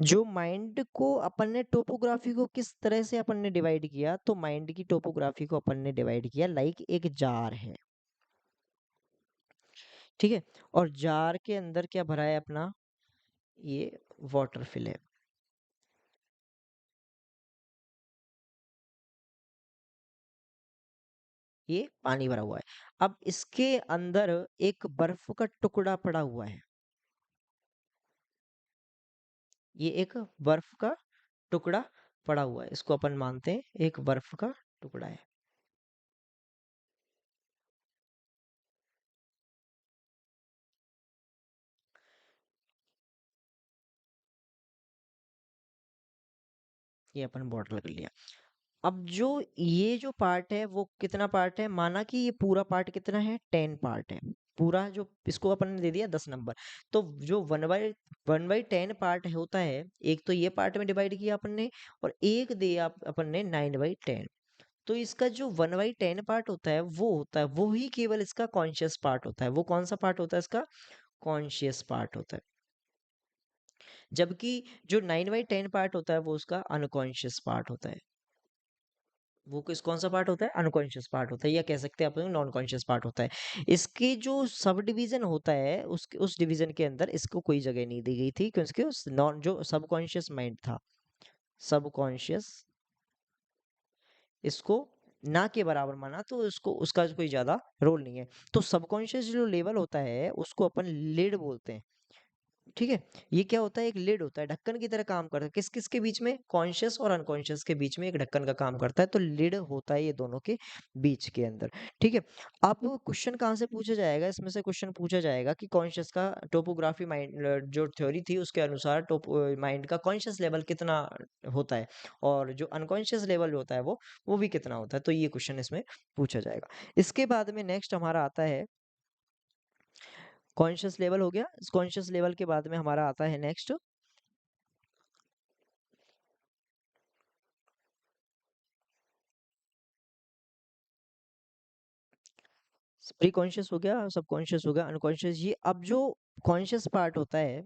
जो माइंड को अपन ने टोपोग्राफी को किस तरह से अपन ने डिवाइड किया, तो माइंड की टोपोग्राफी को अपन ने डिवाइड किया लाइक एक जार है। ठीक है, और जार के अंदर क्या भरा है अपना, ये वाटर फिल है, ये पानी भरा हुआ है। अब इसके अंदर एक बर्फ का टुकड़ा पड़ा हुआ है, ये एक बर्फ का टुकड़ा पड़ा हुआ है, इसको अपन मानते हैं एक बर्फ का टुकड़ा है। ये अपन बॉटल कर लिया। अब जो ये जो पार्ट है वो कितना पार्ट है, माना कि ये पूरा पार्ट कितना है, 10 पार्ट है पूरा, जो इसको अपन ने दे दिया 10 नंबर। तो जो 1/10 पार्ट होता है, एक तो ये पार्ट में डिवाइड किया अपन ने, और एक दिया अपन ने 9/10। तो इसका जो 1/10 पार्ट होता है वो होता है, वो ही केवल इसका कॉन्शियस पार्ट होता है। वो कौन सा पार्ट होता है इसका, कॉन्शियस पार्ट होता है। जबकि जो 9/10 पार्ट होता है वो उसका अनकॉन्शियस पार्ट होता है। वो किस कौन सा पार्ट होता है, अनकॉन्शियस पार्ट होता है, या कह सकते हैं आप नॉन कॉन्शियस पार्ट होता है। इसके जो सब डिवीजन होता है, उस डिवीजन के अंदर इसको कोई जगह नहीं दी गई थी, क्योंकि उस नॉन जो सबकॉन्शियस माइंड था, सबकॉन्शियस, इसको ना के बराबर माना, तो उसको उसका कोई ज्यादा रोल नहीं है। तो सबकॉन्शियस जो लेवल होता है उसको अपन लिड बोलते हैं, ठीक है, ये क्या होता है, एक लिड होता है, ढक्कन की तरह काम करता है, किस किस के बीच में, कॉन्शियस और अनकॉन्शियस के बीच में एक ढक्कन का काम करता है, तो लिड होता है ये दोनों के बीच के अंदर। ठीक है, अब क्वेश्चन कहाँ से पूछा जाएगा, इसमें से क्वेश्चन पूछा जाएगा कि कॉन्शियस का टोपोग्राफी माइंड जो थ्योरी थी उसके अनुसार माइंड का कॉन्शियस लेवल कितना होता है, और जो अनकॉन्शियस लेवल होता है वो भी कितना होता है, तो ये क्वेश्चन इसमें पूछा जाएगा। इसके बाद में नेक्स्ट हमारा आता है कॉन्शियस लेवल, हो गया। इस कॉन्शियस लेवल के बाद में हमारा आता है नेक्स्ट प्री कॉन्शियस, हो गया सब कॉन्शियस, हो गया अनकॉन्शियस। ये अब जो कॉन्शियस पार्ट होता है,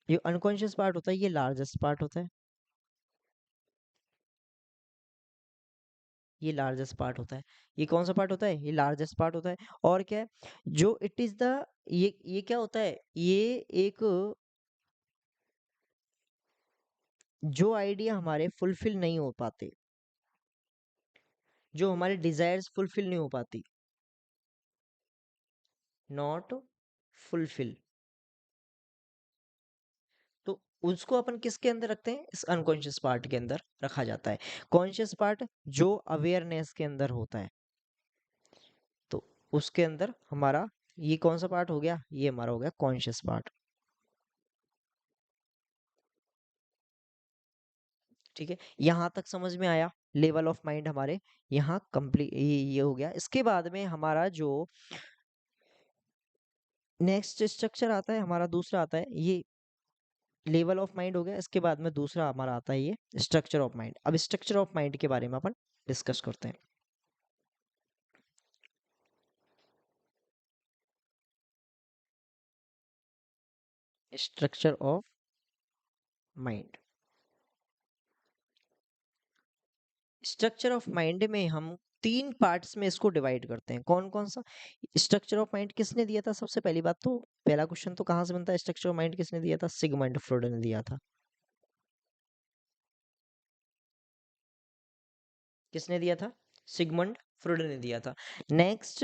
ये अनकॉन्शियस पार्ट होता है, ये लार्जेस्ट पार्ट होता है, ये लार्जेस्ट पार्ट होता है। ये कौन सा पार्ट होता है, ये लार्जेस्ट पार्ट होता है। और क्या है, जो इट इज द, ये क्या होता है, ये एक, जो आइडिया हमारे फुलफिल नहीं हो पाते, जो हमारे डिजायर्स फुलफिल नहीं हो पाती, नॉट फुलफिल, तो उसको अपन किसके अंदर रखते हैं, इस अनकॉन्शियस पार्ट के अंदर रखा जाता है। कॉन्शियस पार्ट जो अवेयरनेस के अंदर होता है, तो उसके अंदर हमारा ये कौन सा पार्ट हो गया, ये हमारा हो गया कॉन्शियस पार्ट। ठीक है, यहाँ तक समझ में आया, लेवल ऑफ माइंड हमारे यहाँ कंप्लीट, ये हो गया। इसके बाद में हमारा जो नेक्स्ट स्ट्रक्चर आता है, हमारा दूसरा आता है ये लेवल ऑफ माइंड, हो गया। इसके बाद में दूसरा हमारा आता है ये स्ट्रक्चर ऑफ माइंड। अब स्ट्रक्चर ऑफ माइंड के बारे में अपन डिस्कस करते हैं। Structure of mind, structure of mind में हम तीन पार्ट्स में इसको डिवाइड करते हैं। कौन कौन सा, स्ट्रक्चर ऑफ माइंड किसने दिया था, सबसे पहली बात तो पहला क्वेश्चन तो कहाँ से बनता है, स्ट्रक्चर ऑफ माइंड किसने दिया था, सिगमंड फ्रॉइड ने दिया था। किसने दिया था, सिगमंड फ्रॉइड ने दिया था। नेक्स्ट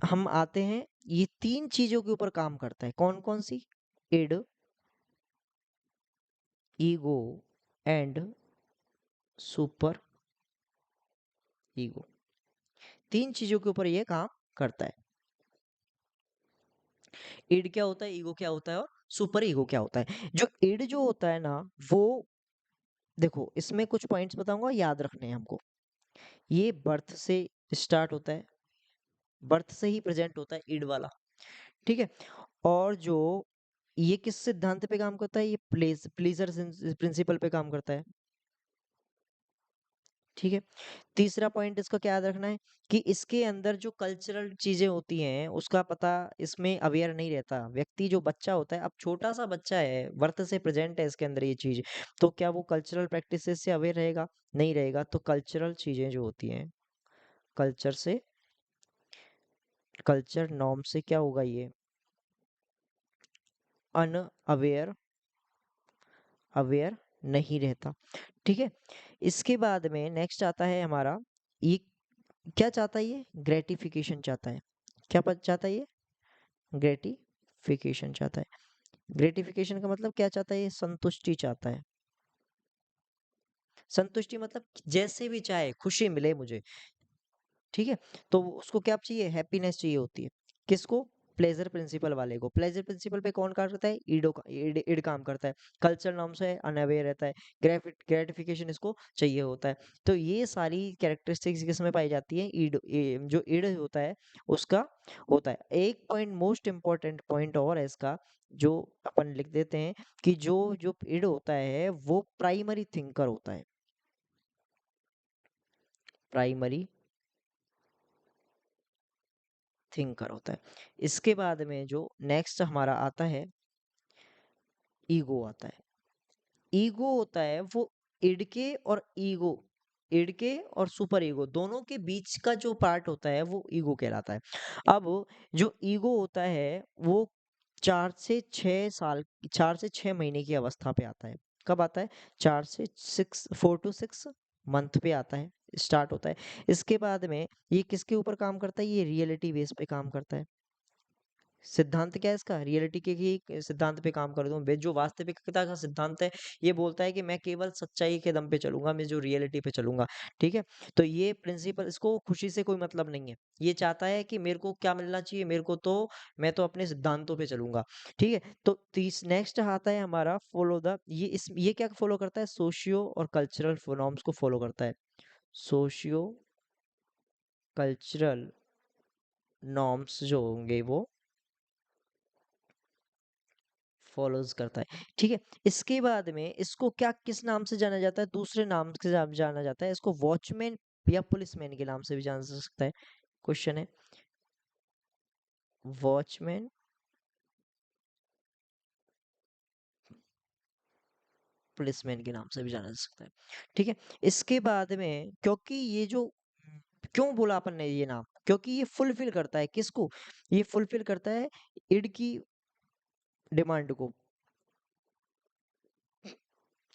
हम आते हैं, ये तीन चीजों के ऊपर काम करता है, कौन कौन सी, id, ego and super ego, तीन चीजों के ऊपर ये काम करता है। इड क्या होता है, ईगो क्या होता है, और सुपर ईगो क्या होता है। जो इड जो होता है ना, वो देखो इसमें कुछ पॉइंट्स बताऊंगा, याद रखने हैं हमको। ये बर्थ से स्टार्ट होता है, बर्थ से ही प्रेजेंट होता है ईड वाला। ठीक है, और जो ये किस सिद्धांत पे काम करता है, ये प्लेजर प्रिंसिपल पे काम करता है। ठीक है, तीसरा पॉइंट इसका क्या याद रखना है, कि इसके अंदर जो कल्चरल चीजें होती हैं उसका पता इसमें अवेयर नहीं रहता। व्यक्ति जो बच्चा होता है, अब छोटा सा बच्चा है, बर्थ से प्रेजेंट है इसके अंदर ये चीज, तो क्या वो कल्चरल प्रैक्टिसेस से अवेयर रहेगा, नहीं रहेगा। तो कल्चरल चीजें जो होती हैं, कल्चर से, कल्चर नॉर्म से क्या होगा, ये अनअवेयर, अवेयर नहीं रहता। ठीक है, इसके बाद में नेक्स्ट आता है हमारा, ये क्या चाहता है, ये ग्रेटिफिकेशन चाहता है। क्या चाहता है, ये ग्रेटिफिकेशन चाहता है। ग्रेटिफिकेशन का मतलब क्या चाहता है, ये संतुष्टि चाहता है। संतुष्टि मतलब जैसे भी चाहे, खुशी मिले मुझे। ठीक है, तो उसको क्या चाहिए, हैप्पीनेस चाहिए होती है। किसको, प्लेजर प्रिंसिपल वाले को। प्लेजर प्रिंसिपल पे कौन काम करता है, ईडो का, इड काम करता है। कल्चर नॉर्म से अनअवेयर रहता है, ग्रेटिफिकेशन इसको चाहिए होता है। तो ये सारी कैरेक्टरिस्टिक्स किसमें पाई जाती है, जो इड होता है उसका होता है। एक पॉइंट, मोस्ट इंपॉर्टेंट पॉइंट और है इसका, जो अपन लिख देते हैं, कि जो जो इड होता है वो प्राइमरी थिंकर होता है, प्राइमरी थिंकर होता है। इसके बाद में जो नेक्स्ट हमारा आता है, ईगो आता है। ईगो होता है वो इड के और ईगो, इड के और सुपर ईगो दोनों के बीच का जो पार्ट होता है वो ईगो कहलाता है। अब जो ईगो होता है वो 4 से 6 साल, 4 से 6 महीने की अवस्था पे आता है। कब आता है, 4 to 6 मंथ पे आता है, स्टार्ट होता है। इसके बाद में ये किसके ऊपर काम करता है, ये रियलिटी बेस पे काम करता है। सिद्धांत क्या है इसका? रियलिटी के ही सिद्धांत पे काम कर दूं। जो वास्तविकता का सिद्धांत है, ये बोलता है कि मैं केवल सच्चाई के दम पे चलूंगा, मैं जो रियलिटी पे चलूंगा। ठीक है, तो ये प्रिंसिपल, इसको खुशी से कोई मतलब नहीं है। ये चाहता है कि मेरे को क्या मिलना चाहिए, मेरे को तो, मैं तो अपने सिद्धांतों पे चलूंगा। ठीक है, तो तीस नेक्स्ट आता है हमारा फॉलो द, ये क्या फॉलो करता है? सोशियो और कल्चरल नॉर्म्स को फॉलो करता है। सोशियो कल्चरल नॉर्म्स जो होंगे वो फॉलोज करता है। ठीक है, इसके बाद में इसको क्या, किस नाम से जाना जाता है? दूसरे नाम से जाना जाता है इसको, वॉचमैन या पुलिसमैन के नाम से भी जाना जा सकता है। क्वेश्चन है, वॉचमैन, पुलिसमैन के नाम से भी जाना जा सकता है। ठीक है, इसके बाद में, क्योंकि ये जो, क्यों बोला अपन ने ये नाम? क्योंकि ये फुलफिल करता है किसको? ये फुलफिल करता है इड की डिमांड को।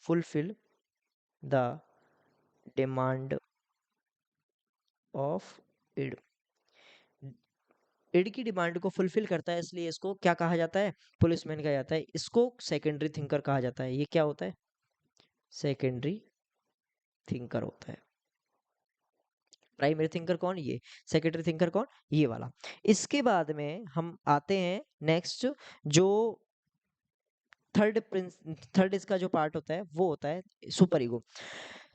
Fulfill the demand of id, id की डिमांड को फुलफिल करता है, इसलिए इसको क्या कहा जाता है? पुलिसमैन कहा जाता है। इसको सेकेंडरी थिंकर कहा जाता है। ये क्या होता है? सेकेंडरी थिंकर होता है। प्राइमरी थिंकर कौन? ये। सेकेंडरी थिंकर कौन? ये वाला। इसके बाद में हम आते हैं नेक्स्ट, जो थर्ड इसका जो पार्ट होता है वो होता है सुपर ईगो।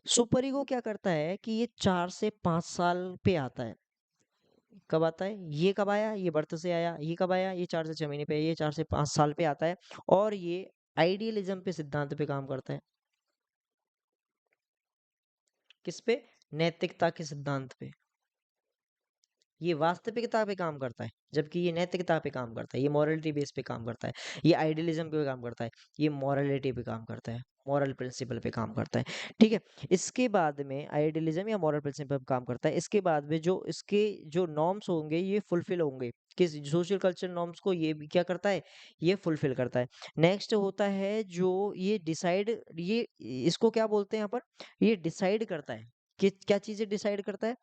सुपर ईगो क्या करता है कि ये 4 से 5 साल पे आता है। कब आता है? ये कब आया? ये बर्थ से आया। ये कब आया? ये 4 से 6 महीने पे। ये 4 से 5 साल पे आता है, और ये आइडियलिज्म पे, सिद्धांत पे काम करता है। किस पे? नैतिकता के सिद्धांत पे। ये वास्तविकता पे काम करता है, जबकि ये नैतिकता पे काम करता है। ये मॉरलिटी बेस पे काम करता है। ये आइडियलिज्म पे काम करता है। ये मॉरलिटी पे काम करता है, मॉरल प्रिंसिपल पे काम करता है। ठीक है, इसके बाद में आइडियलिज्म या मॉरल प्रिंसिपल पे काम करता है। इसके बाद में जो इसके जो नॉर्म्स होंगे ये फुलफिल होंगे, किस सोशल कल्चर नॉर्म्स को ये भी क्या करता है? ये फुलफिल करता है। नेक्स्ट होता है जो ये डिसाइड, ये इसको क्या बोलते हैं यहाँ पर? ये डिसाइड करता है कि क्या चीजें डिसाइड करता है?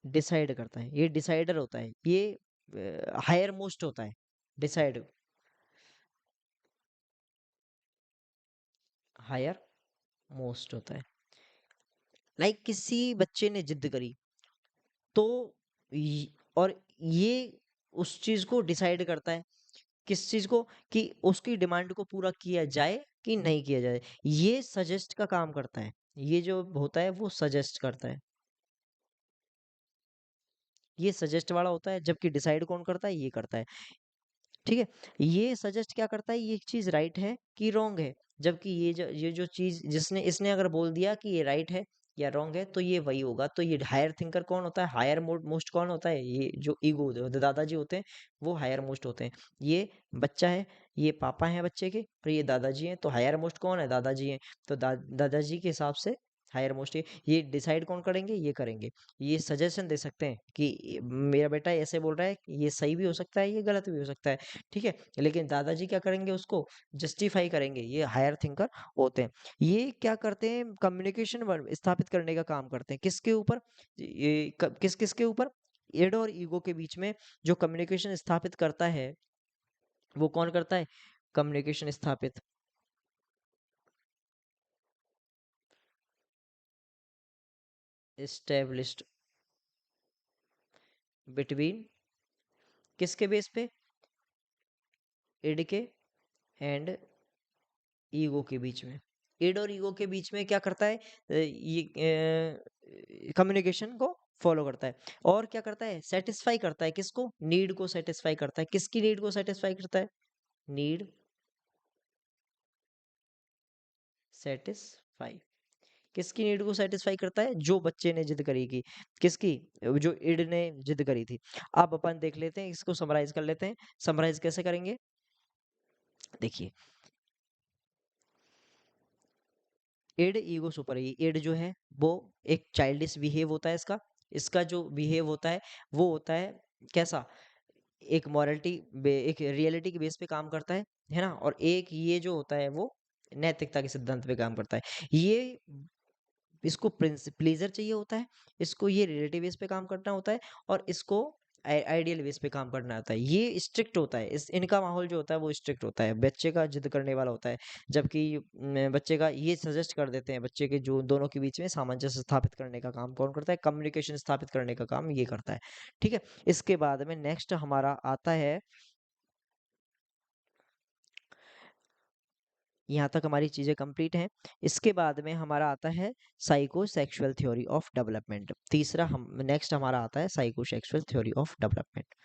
डिसाइड करता है, ये डिसाइडर होता है। ये हायर मोस्ट होता है। डिसाइड, हायर मोस्ट होता है। लाइक किसी बच्चे ने जिद करी, तो और ये उस चीज को डिसाइड करता है। किस चीज को? कि उसकी डिमांड को पूरा किया जाए कि नहीं किया जाए। ये सजेस्ट का काम करता है। ये जो होता है वो सजेस्ट करता है। ये सजेस्ट वाला होता है, जबकि डिसाइड कौन करता है? ये करता है। ठीक है, ये सजेस्ट क्या करता है? ये चीज राइट है कि रॉन्ग है। जबकि ये जो चीज जिसने इसने अगर बोल दिया कि ये राइट है या रॉन्ग है, तो ये वही होगा। तो ये हायर थिंकर कौन होता है? हायर मोस्ट कौन होता है? ये जो ईगो दादाजी होते हैं, वो हायर मोस्ट होते हैं। ये बच्चा है, ये पापा हैं बच्चे के, और ये दादाजी हैं, तो हायर मोस्ट कौन है? दादाजी हैं। तो दादाजी के हिसाब से हायर मोस्ट ये डिसाइड कौन करेंगे? ये करेंगे। ये सजेशन दे सकते हैं कि मेरा बेटा ऐसे बोल रहा है, ये सही भी हो सकता है, ये गलत भी हो सकता है। ठीक है, लेकिन दादाजी क्या करेंगे? उसको जस्टिफाई करेंगे। ये हायर थिंकर होते हैं। ये क्या करते हैं? कम्युनिकेशन स्थापित करने का काम करते हैं। किसके ऊपर? ये किस किसके ऊपर? इड और ईगो के बीच में जो कम्युनिकेशन स्थापित करता है, वो कौन करता है? कम्युनिकेशन स्थापित, एस्टेब्लिश्ड बिटवीन, किसके बेस पे? इड के एंड ईगो के बीच में। इड और ईगो के बीच में क्या करता है? ये कम्युनिकेशन को फॉलो करता है। और क्या करता है? सेटिस्फाई करता है। किसको? नीड को सेटिस्फाई करता है। किसकी नीड को सेटिस्फाई करता है? नीड सेटिस्फाई, किसकी नीड को सेटिस्फाई करता है? जो बच्चे ने जिद करी की, किसकी? जो इड ने जिद करी थी। अब अपन देख लेते हैं, इसको समराइज कर लेते हैं। समराइज कैसे करेंगे? देखिए, इड ईगो सुपर, इड जो है वो एक चाइल्डिश बिहेव होता है इसका। इसका जो बिहेव होता है वो होता है कैसा? एक मॉरलिटी, एक रियलिटी के बेस पे काम करता है ना। और एक ये जो होता है वो नैतिकता के सिद्धांत पे काम करता है। ये इसको प्लेजर चाहिए होता है, इसको ये रियलिटी बेस पे काम करना होता है, और इसको आइडियल बेस पे काम करना होता है, ये स्ट्रिक्ट होता है। इस इनका माहौल जो होता है वो स्ट्रिक्ट होता है, बच्चे का जिद करने वाला होता है। जबकि बच्चे का ये सजेस्ट कर देते हैं, बच्चे के जो दोनों के बीच में सामंजस्य स्थापित करने का काम कौन करता है? कम्युनिकेशन स्थापित करने का काम ये करता है। ठीक है, इसके बाद में नेक्स्ट हमारा आता है, यहाँ तक हमारी चीजें कंप्लीट हैं। इसके बाद में हमारा आता है psycho sexual theory of development. तीसरा हम नेक्स्ट हमारा आता है psycho sexual theory of development.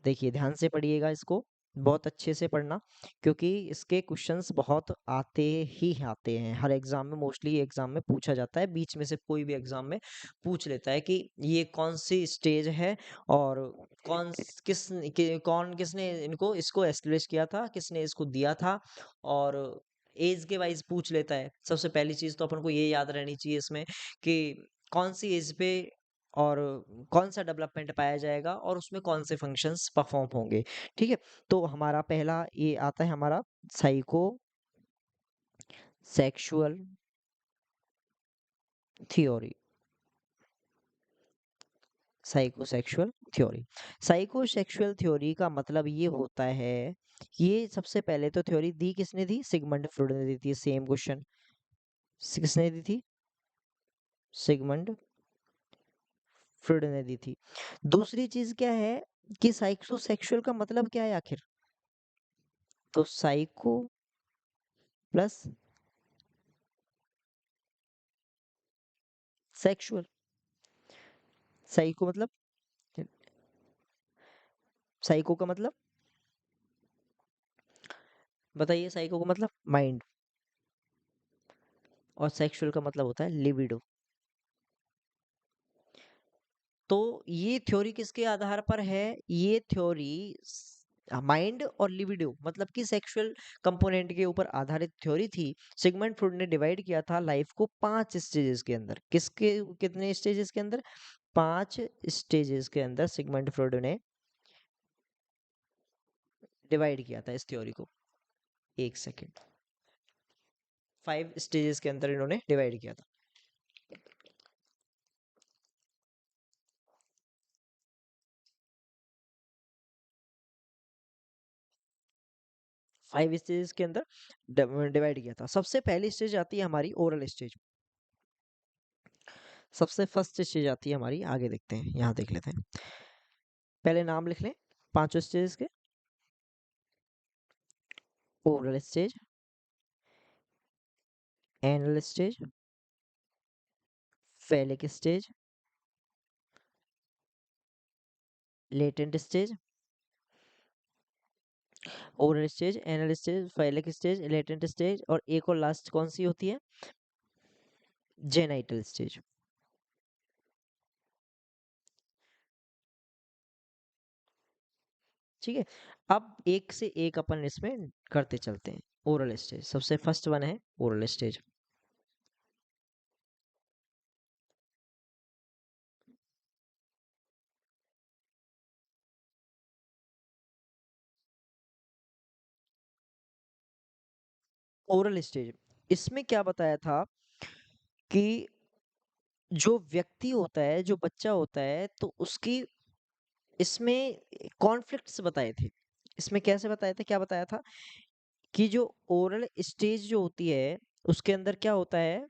देखिए ध्यान से पढ़िएगा इसको, बहुत अच्छे से पढ़ना, क्योंकि इसके क्वेश्चंस बहुत आते ही आते हैं हर एग्जाम में। मोस्टली एग्जाम में पूछा जाता है, बीच में से कोई भी एग्जाम में पूछ लेता है कि ये कौन सी स्टेज है और कौन किसने इनको इसको एस्टेब्लिश किया था, किसने इसको दिया था, और एज के वाइज पूछ लेता है। सबसे पहली चीज तो अपन को ये याद रहनी चाहिए इसमें कि कौन सी एज पे और कौन सा डेवलपमेंट पाया जाएगा और उसमें कौन से फंक्शंस परफॉर्म होंगे। ठीक है, तो हमारा पहला ये आता है हमारा psycho sexual theory. Psychosexual theory, psychosexual theory का मतलब ये होता है, ये सबसे पहले तो थ्योरी दी किसने दी? सिगमंड फ्रॉइड ने दी थी। सेम क्वेश्चन, किसने दी थी? सिगमंड फ्रॉइड ने दी थी। दूसरी चीज क्या है कि साइकोसेक्सुअल का मतलब क्या है आखिर? तो साइको प्लस सेक्सुअल। साइको मतलब, साइको का मतलब बताइए, साइको का मतलब माइंड, और सेक्सुअल का मतलब होता है लिबिडो। तो ये थ्योरी किसके आधार पर है? ये थ्योरी माइंड और लिबिडो मतलब कि सेक्सुअल कंपोनेंट के ऊपर आधारित थ्योरी थी। सिगमंड फ्रॉइड ने डिवाइड किया था लाइफ को 5 स्टेजेस के अंदर। किसके कितने स्टेजेस के अंदर? 5 स्टेजेस के अंदर सिगमंड फ्रॉइड ने डिवाइड किया था इस थ्योरी को। एक सेकेंड, 5 स्टेजेस के अंदर इन्होंने डिवाइड किया था। 5 स्टेजेस के अंदर डिवाइड किया था। सबसे पहली स्टेज आती है हमारी ओरल स्टेज। सबसे फर्स्ट स्टेज आती है हमारी, आगे देखते हैं, यहाँ देख लेते हैं। पहले नाम लिख लें 5 स्टेज के। Oral stage, anal stage, phallic stage, latent stage. Oral stage, anal stage, phallic stage, latent stage, और एक और लास्ट कौन सी होती है? Genital stage. ठीक है, अब एक से एक अपन इसमें करते चलते हैं। ओरल स्टेज सबसे फर्स्ट वन है, ओरल स्टेज। ओरल स्टेज, इसमें क्या बताया था कि जो व्यक्ति होता है, जो बच्चा होता है, तो उसकी इसमें कॉन्फ्लिक्ट्स बताए थे। इसमें कैसे बताए थे, क्या बताया था कि जो ओरल स्टेज जो होती है उसके अंदर क्या होता है?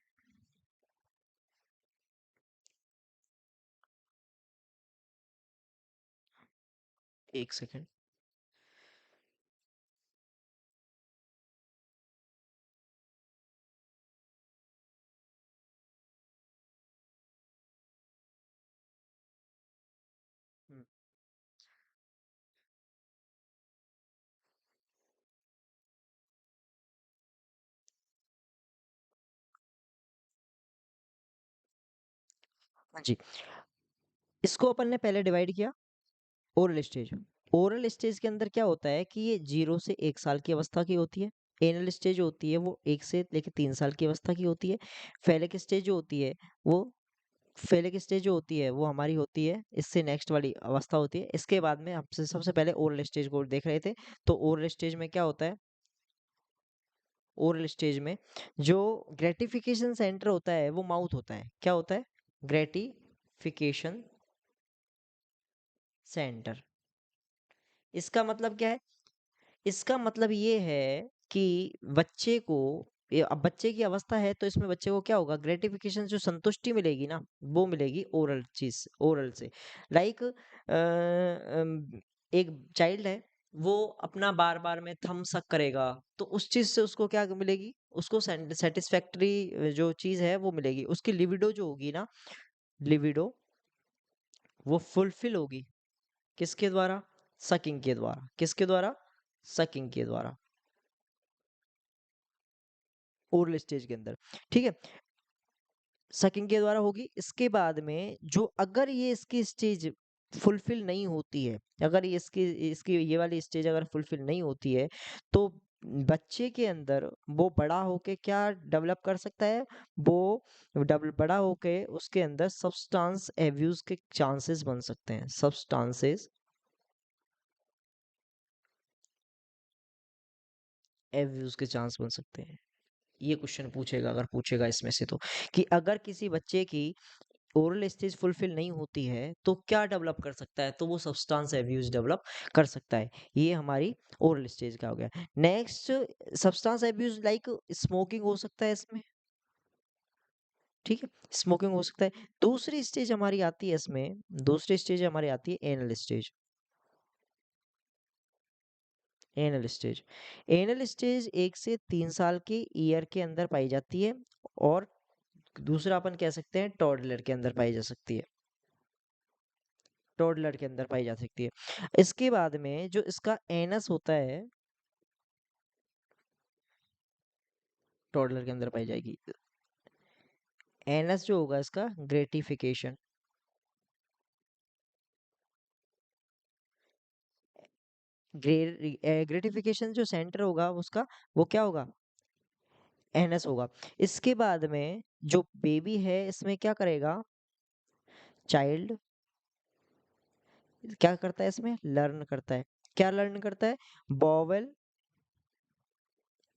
एक सेकंड, हाँ जी, इसको अपन ने पहले डिवाइड किया ओरल स्टेज। ओरल स्टेज के अंदर क्या होता है कि ये 0 से 1 साल की अवस्था की होती है। एनल स्टेज होती है वो 1 से लेकर 3 साल की अवस्था की होती है। फेलिक स्टेज जो होती है वो, फेलिक स्टेज जो होती है वो हमारी होती है इससे नेक्स्ट वाली अवस्था होती है। इसके बाद में हमसे सबसे पहले ओरल स्टेज को देख रहे थे। तो ओरल स्टेज में क्या होता है? ओरल स्टेज में जो ग्रेटिफिकेशन सेंटर होता है वो माउथ होता है। क्या होता है? Gratification fication centre. इसका मतलब क्या है? इसका मतलब ये है कि बच्चे को अब बच्चे की अवस्था है तो इसमें बच्चे को क्या होगा, ग्रेटिफिकेशन जो संतुष्टि मिलेगी ना वो मिलेगी ओरल चीज, ओरल से। लाइक एक चाइल्ड है, वो अपना बार बार में थम सक करेगा, तो उस चीज से उसको क्या मिलेगी, उसको सेटिस्फैक्टरी जो चीज है वो मिलेगी, उसकी लिविडो जो होगी ना, लिविडो वो फुलफिल होगी। किसके द्वारा? सकिंग के द्वारा। किसके द्वारा? सकिंग के द्वारा, ओरल स्टेज के अंदर। ठीक है, सकिंग के द्वारा होगी। इसके बाद में जो अगर ये इसकी स्टेज फुलफिल नहीं होती है, अगर ये इसकी इसकी ये वाली स्टेज अगर फुलफिल नहीं होती है, तो बच्चे के अंदर वो बड़ा होके क्या डेवलप कर सकता है, वो बड़ा होके उसके अंदर सब्सटेंस एब्यूज के चांसेस बन सकते हैं, सब्सटेंसेस एब्यूज के चांस बन सकते हैं। ये क्वेश्चन पूछेगा, अगर पूछेगा इसमें से तो, कि अगर किसी बच्चे की ओरल स्टेज फुलफिल नहीं होती है तो क्या डेवलप कर सकता है, तो वो सब्सटेंस एब्यूज डेवलप कर सकता है। ये हमारी ओरल स्टेज का हो गया। Next, substance abuse like smoking हो सकता है इसमें। ठीक है, स्मोकिंग हो सकता है। दूसरी स्टेज हमारी आती है इसमें, दूसरी स्टेज हमारी आती है anal stage. Anal stage, anal stage 1 से 3 साल के ईयर के अंदर पाई जाती है, और दूसरा अपन कह सकते हैं टॉडलर के अंदर पाई जा सकती है, टॉडलर के अंदर पाई जा सकती है। इसके बाद में जो इसका एनस होता है, टॉडलर के अंदर पाई जाएगी। एनस जो होगा इसका ग्रेटिफिकेशन, ग्रेटिफिकेशन जो सेंटर होगा उसका, वो क्या होगा, एनस होगा। इसके बाद में जो बेबी है इसमें क्या करेगा, चाइल्ड क्या करता है इसमें, लर्न करता है। क्या लर्न करता है? Bowel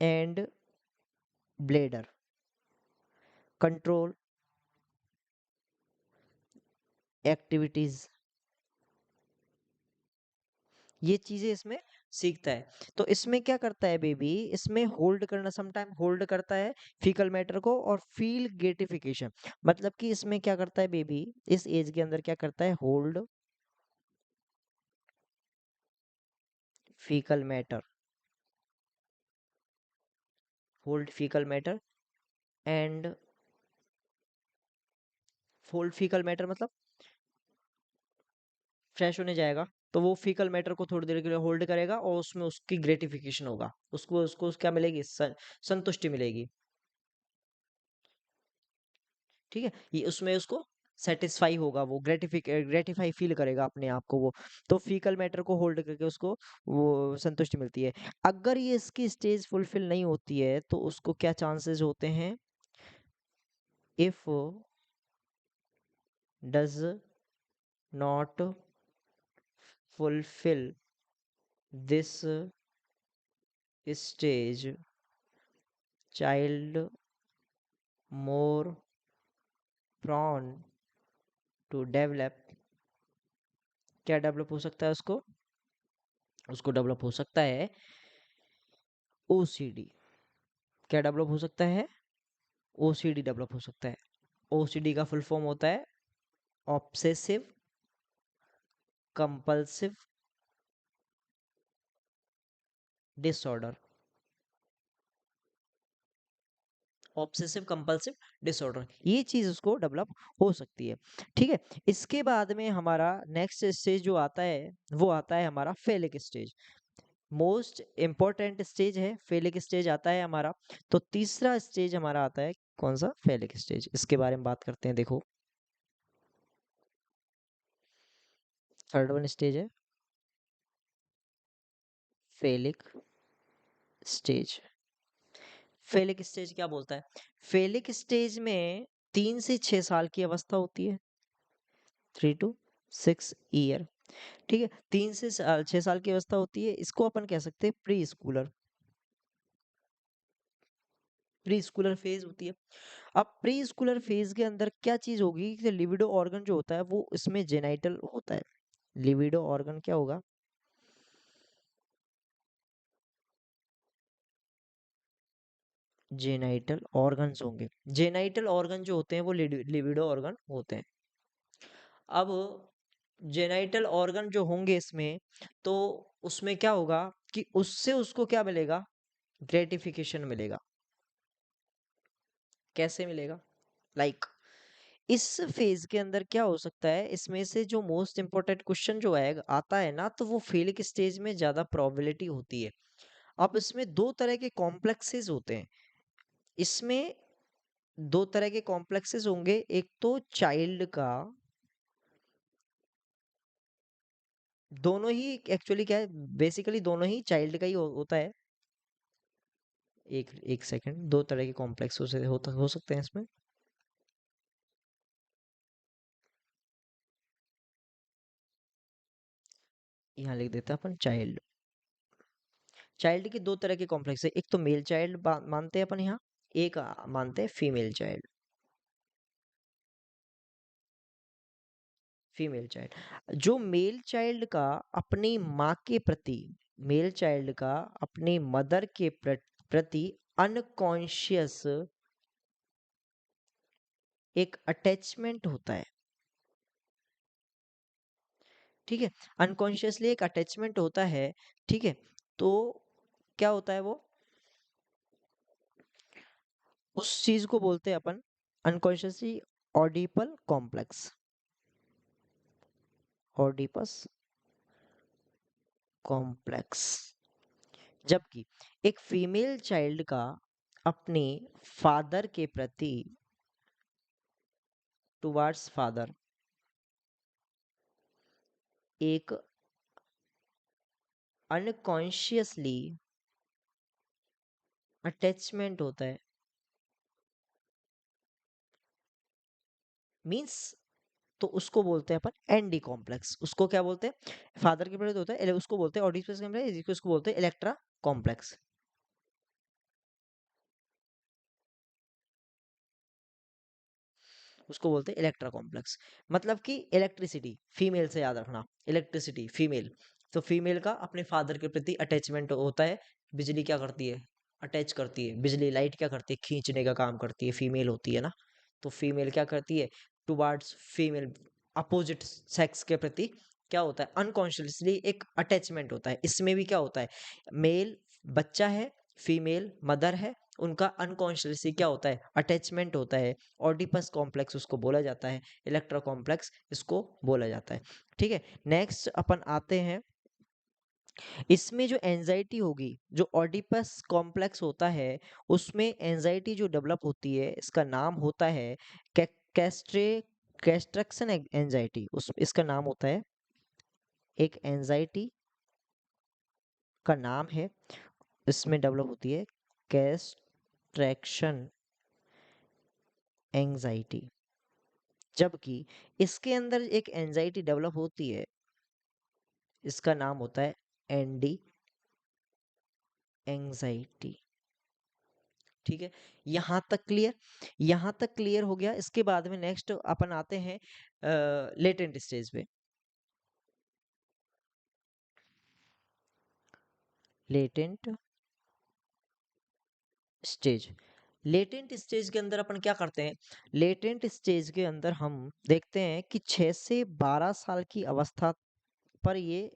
and bladder, control activities, ये चीजें इसमें सीखता है। तो इसमें क्या करता है बेबी, इसमें होल्ड करना, समटाइम होल्ड करता है फीकल मैटर को, और फील ग्रेटिफिकेशन, मतलब कि इसमें क्या करता है बेबी, इस एज के अंदर क्या करता है, hold faecal matter, hold faecal matter and hold faecal matter मतलब फ्रेश होने जाएगा, तो वो फीकल मैटर को थोड़ी देर के लिए होल्ड करेगा, और उसमें उसकी ग्रेटिफिकेशन होगा, उसको उसको क्या मिलेगी, संतुष्टि मिलेगी। ठीक है, ये उसमें उसको सेटिस्फाई होगा, वो ग्रेटिफाई फील करेगा अपने आप को वो, तो फीकल मैटर को होल्ड करके उसको वो संतुष्टि मिलती है। अगर ये इसकी स्टेज फुलफिल नहीं होती है तो उसको क्या चांसेस होते हैं, if does not fulfill this stage, child more prone to develop, क्या डेवलप हो सकता है उसको, उसको डेवलप हो सकता है ओसीडी। क्या डेवलप हो सकता है, ओसीडी डेवलप हो सकता है। ओसीडी का फुल फॉर्म होता है obsessive compulsive disorder, obsessive compulsive disorder, ये चीज उसको डेवलप हो सकती है। ठीक है, इसके बाद में हमारा नेक्स्ट स्टेज जो आता है, वो आता है हमारा फेलिक स्टेज। मोस्ट इंपॉर्टेंट स्टेज है, फेलिक स्टेज आता है हमारा। तो तीसरा स्टेज हमारा आता है कौन सा, फेलिक स्टेज, इसके बारे में बात करते हैं। देखो, थर्ड वन स्टेज है फेलिक स्टेज। फेलिक स्टेज क्या बोलता है, फेलिक स्टेज में 3 से 6 साल की अवस्था होती है, 3 to 6 ईयर। ठीक है, 3 से 6 साल की अवस्था होती है, इसको अपन कह सकते हैं pre Schuler. Pre Schuler phase होती है। अब प्री स्कूलर फेज के अंदर क्या चीज होगी कि लिबिडो ऑर्गन जो होता है वो इसमें जेनाइटल होता है। लिबिडो ऑर्गन क्या होगा? जेनाइटल ऑर्गन्स होंगे। जेनाइटल ऑर्गन जो होते हैं वो लिबिडो ऑर्गन होते हैं। अब जेनाइटल ऑर्गन जो होंगे इसमें, तो उसमें क्या होगा कि उससे उसको क्या मिलेगा? ग्रेटिफिकेशन मिलेगा। कैसे मिलेगा? लाइक इस फेज के अंदर क्या हो सकता है, इसमें से जो मोस्ट इंपॉर्टेंट क्वेश्चन जो आएगा आता है ना, तो वो फेलिक स्टेज में ज्यादा प्रोबेबिलिटी होती है। अब इसमें दो तरह के कॉम्प्लेक्सेस होते हैं। इसमें दो तरह के कॉम्प्लेक्सेस होंगे, एक तो चाइल्ड का, दोनों ही एक्चुअली क्या है, बेसिकली दोनों ही चाइल्ड का ही होता है। एक एक सेकंड, दो तरह के कॉम्प्लेक्स हो सकते हैं इसमें। यहाँ लिख देते हैं अपन चाइल्ड। चाइल्ड के दो तरह के कॉम्प्लेक्स है, एक तो मेल चाइल्ड मानते हैं अपन यहाँ, एक मानते हैं फीमेल चाइल्ड। फीमेल चाइल्ड, जो मेल चाइल्ड का अपनी माँ के प्रति, मेल चाइल्ड का अपनी मदर के प्रति अनकॉन्शियस एक अटैचमेंट होता है। ठीक है, अनकॉन्शियसली एक अटैचमेंट होता है। ठीक है, तो क्या होता है वो, उस चीज को बोलते हैं अपन अनकॉन्शियसली ऑडिपल कॉम्प्लेक्स, ऑडिपस कॉम्प्लेक्स। जबकि एक फीमेल चाइल्ड का अपने फादर के प्रति, टुवार्ड्स फादर, एक अनकॉन्शियसली अटैचमेंट होता है। मींस, तो उसको बोलते हैं अपन एनडी कॉम्प्लेक्स। उसको क्या बोलते हैं? फादर के प्रति होता है, उसको बोलते हैं ऑडिपस कॉम्प्लेक्स, जिसको उसको बोलते हैं इलेक्ट्रा कॉम्प्लेक्स। उसको बोलते हैं इलेक्ट्रा कॉम्प्लेक्स। मतलब कि इलेक्ट्रिसिटी फीमेल से, याद रखना, इलेक्ट्रिसिटी फीमेल। तो फीमेल का अपने फादर के प्रति अटैचमेंट होता है। बिजली क्या करती है? अटैच करती है। बिजली, लाइट क्या करती है? खींचने का काम करती है, फीमेल होती है ना। तो फीमेल क्या करती है? टुवार्ड्स फीमेल, अपोजिट सेक्स के प्रति क्या होता है? अनकॉन्शियसली एक अटैचमेंट होता है। इसमें भी क्या होता है? मेल बच्चा है, फीमेल मदर है, उनका अनकॉन्शियसली क्या होता है? अटैचमेंट होता है। ऑडिपस कॉम्प्लेक्स उसको बोला जाता है, इलेक्ट्रा कॉम्प्लेक्स इसको बोला जाता है। ठीक है, नेक्स्ट अपन आते हैं, इसमें जो एंजाइटी होगी, जो ऑडिपस कॉम्प्लेक्स होता है, उसमें एंजाइटी जो डेवलप होती है, इसका नाम होता है कैस्ट्रे कैस्ट्रक्शन एंजाइटी। उस इसका नाम होता है, एक एंजाइटी का नाम है, इसमें डेवलप होती है कैस्ट्रैक्शन एंजाइटी। जबकि इसके अंदर एक एंजाइटी डेवलप होती है, इसका नाम होता है एनडी एंजाइटी। ठीक है, यहाँ तक क्लियर? यहाँ तक क्लियर हो गया। इसके बाद में नेक्स्ट अपन आते हैं लेटेंट स्टेज पे। लेटेंट स्टेज, लेटेंट स्टेज के अंदर अपन क्या करते हैं? लेटेंट स्टेज के अंदर हम देखते हैं कि 6 से 12 साल की अवस्था पर ये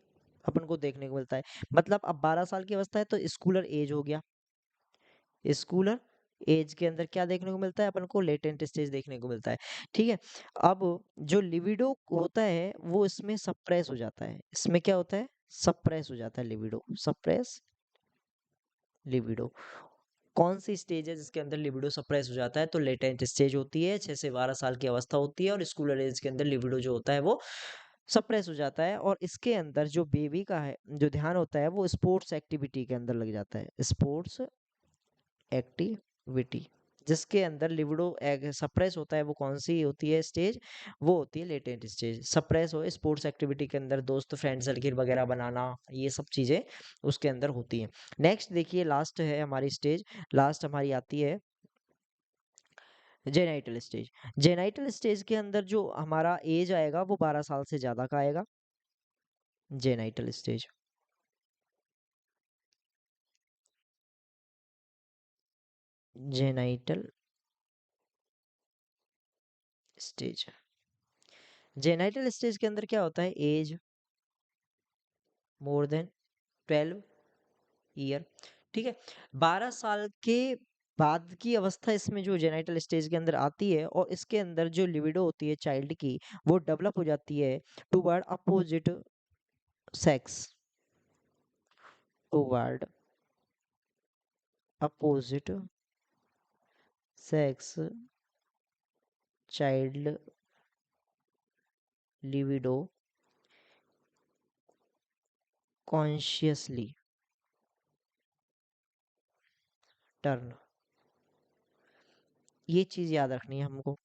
अपन को देखने को मिलता है। मतलब अब 12 साल की अवस्था है तो स्कूलर एज हो गया। स्कूलर एज के अंदर क्या देखने को मिलता है अपन को? लेटेंट स्टेज देखने को मिलता है। ठीक है, अब जो लिबिडो होता है वो इसमें सप्रेस हो जाता है। इसमें क्या होता है? सप्रेस हो जाता है लिबिडो, सप्रेस लिबिडो। कौन सी स्टेज है जिसके अंदर लिबिडो सप्रेस हो जाता है? तो लेटेंट स्टेज होती है, 6 से 12 साल की अवस्था होती है, और स्कूलर एज के अंदर लिबिडो जो होता है वो सप्रेस हो जाता है। और इसके अंदर जो बेबी का है, जो ध्यान होता है वो स्पोर्ट्स एक्टिविटी के अंदर लग जाता है, स्पोर्ट्स एक्टिविटी। जिसके अंदर लिबिडो सप्रेस होता है, वो कौन सी होती है स्टेज? वो होती है लेटेंट स्टेज। सप्रेस हो स्पोर्ट्स एक्टिविटी के अंदर, दोस्त फ्रेंड सर्किल वगैरह बनाना, ये सब चीजें उसके अंदर होती हैं। नेक्स्ट देखिए, लास्ट है हमारी स्टेज, लास्ट हमारी आती है जेनाइटल स्टेज। जेनाइटल स्टेज के अंदर जो हमारा एज आएगा वो 12 साल से ज्यादा का आएगा। Genital stage. Genital stage. Genital stage के अंदर क्या होता है, एज मोर देन 12 ईयर। ठीक है। 12 साल के बाद की अवस्था इसमें जो जेनाइटल स्टेज के अंदर आती है, और इसके अंदर जो लिबिडो होती है चाइल्ड की, वो डेवलप हो जाती है toward opposite sex. Toward opposite sex child libido consciously turn. ये चीज याद रखनी है हमको।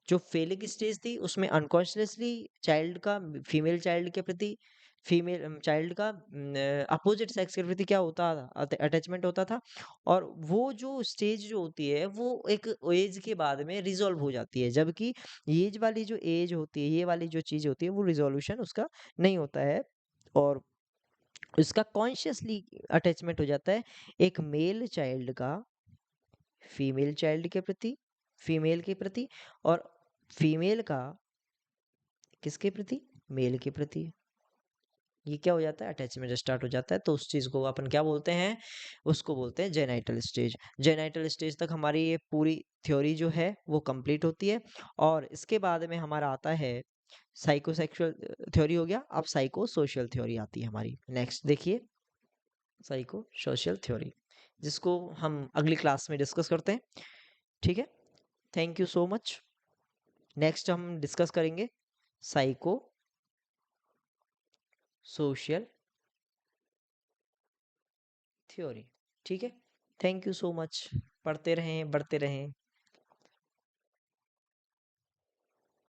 जो फेलिक स्टेज थी उसमें अनकॉन्शियसली चाइल्ड का फीमेल चाइल्ड के प्रति, फीमेल चाइल्ड का अपोजिट सेक्स के प्रति क्या होता था, अटैचमेंट होता था। और वो जो स्टेज जो होती है वो एक एज के बाद में रिजॉल्व हो जाती है, जबकि एज वाली जो एज होती है, ये वाली जो चीज होती है, वो रिजोल्यूशन उसका नहीं होता है। और उसका कॉन्शियसली अटैचमेंट हो जाता है एक मेल चाइल्ड का फीमेल चाइल्ड के प्रति, फीमेल के प्रति, और फीमेल का किसके प्रति, मेल के प्रति। ये क्या हो जाता है, अटैचमेंट स्टार्ट हो जाता है। तो उस चीज को अपन क्या बोलते हैं, उसको बोलते हैं जेनाइटल स्टेज। जेनाइटल स्टेज तक हमारी ये पूरी थ्योरी जो है वो कंप्लीट होती है। और इसके बाद में हमारा आता है साइकोसेक्सुअल थ्योरी, हो गया। अब साइको सोशल थ्योरी आती है हमारी। नेक्स्ट देखिए, साइको सोशल थ्योरी, जिसको हम अगली क्लास में डिस्कस करते हैं। ठीक है। Thank you so much. Next हम डिस्कस करेंगे साइको सोशल थ्योरी। ठीक है। Thank you so much. पढ़ते रहें, बढ़ते रहें।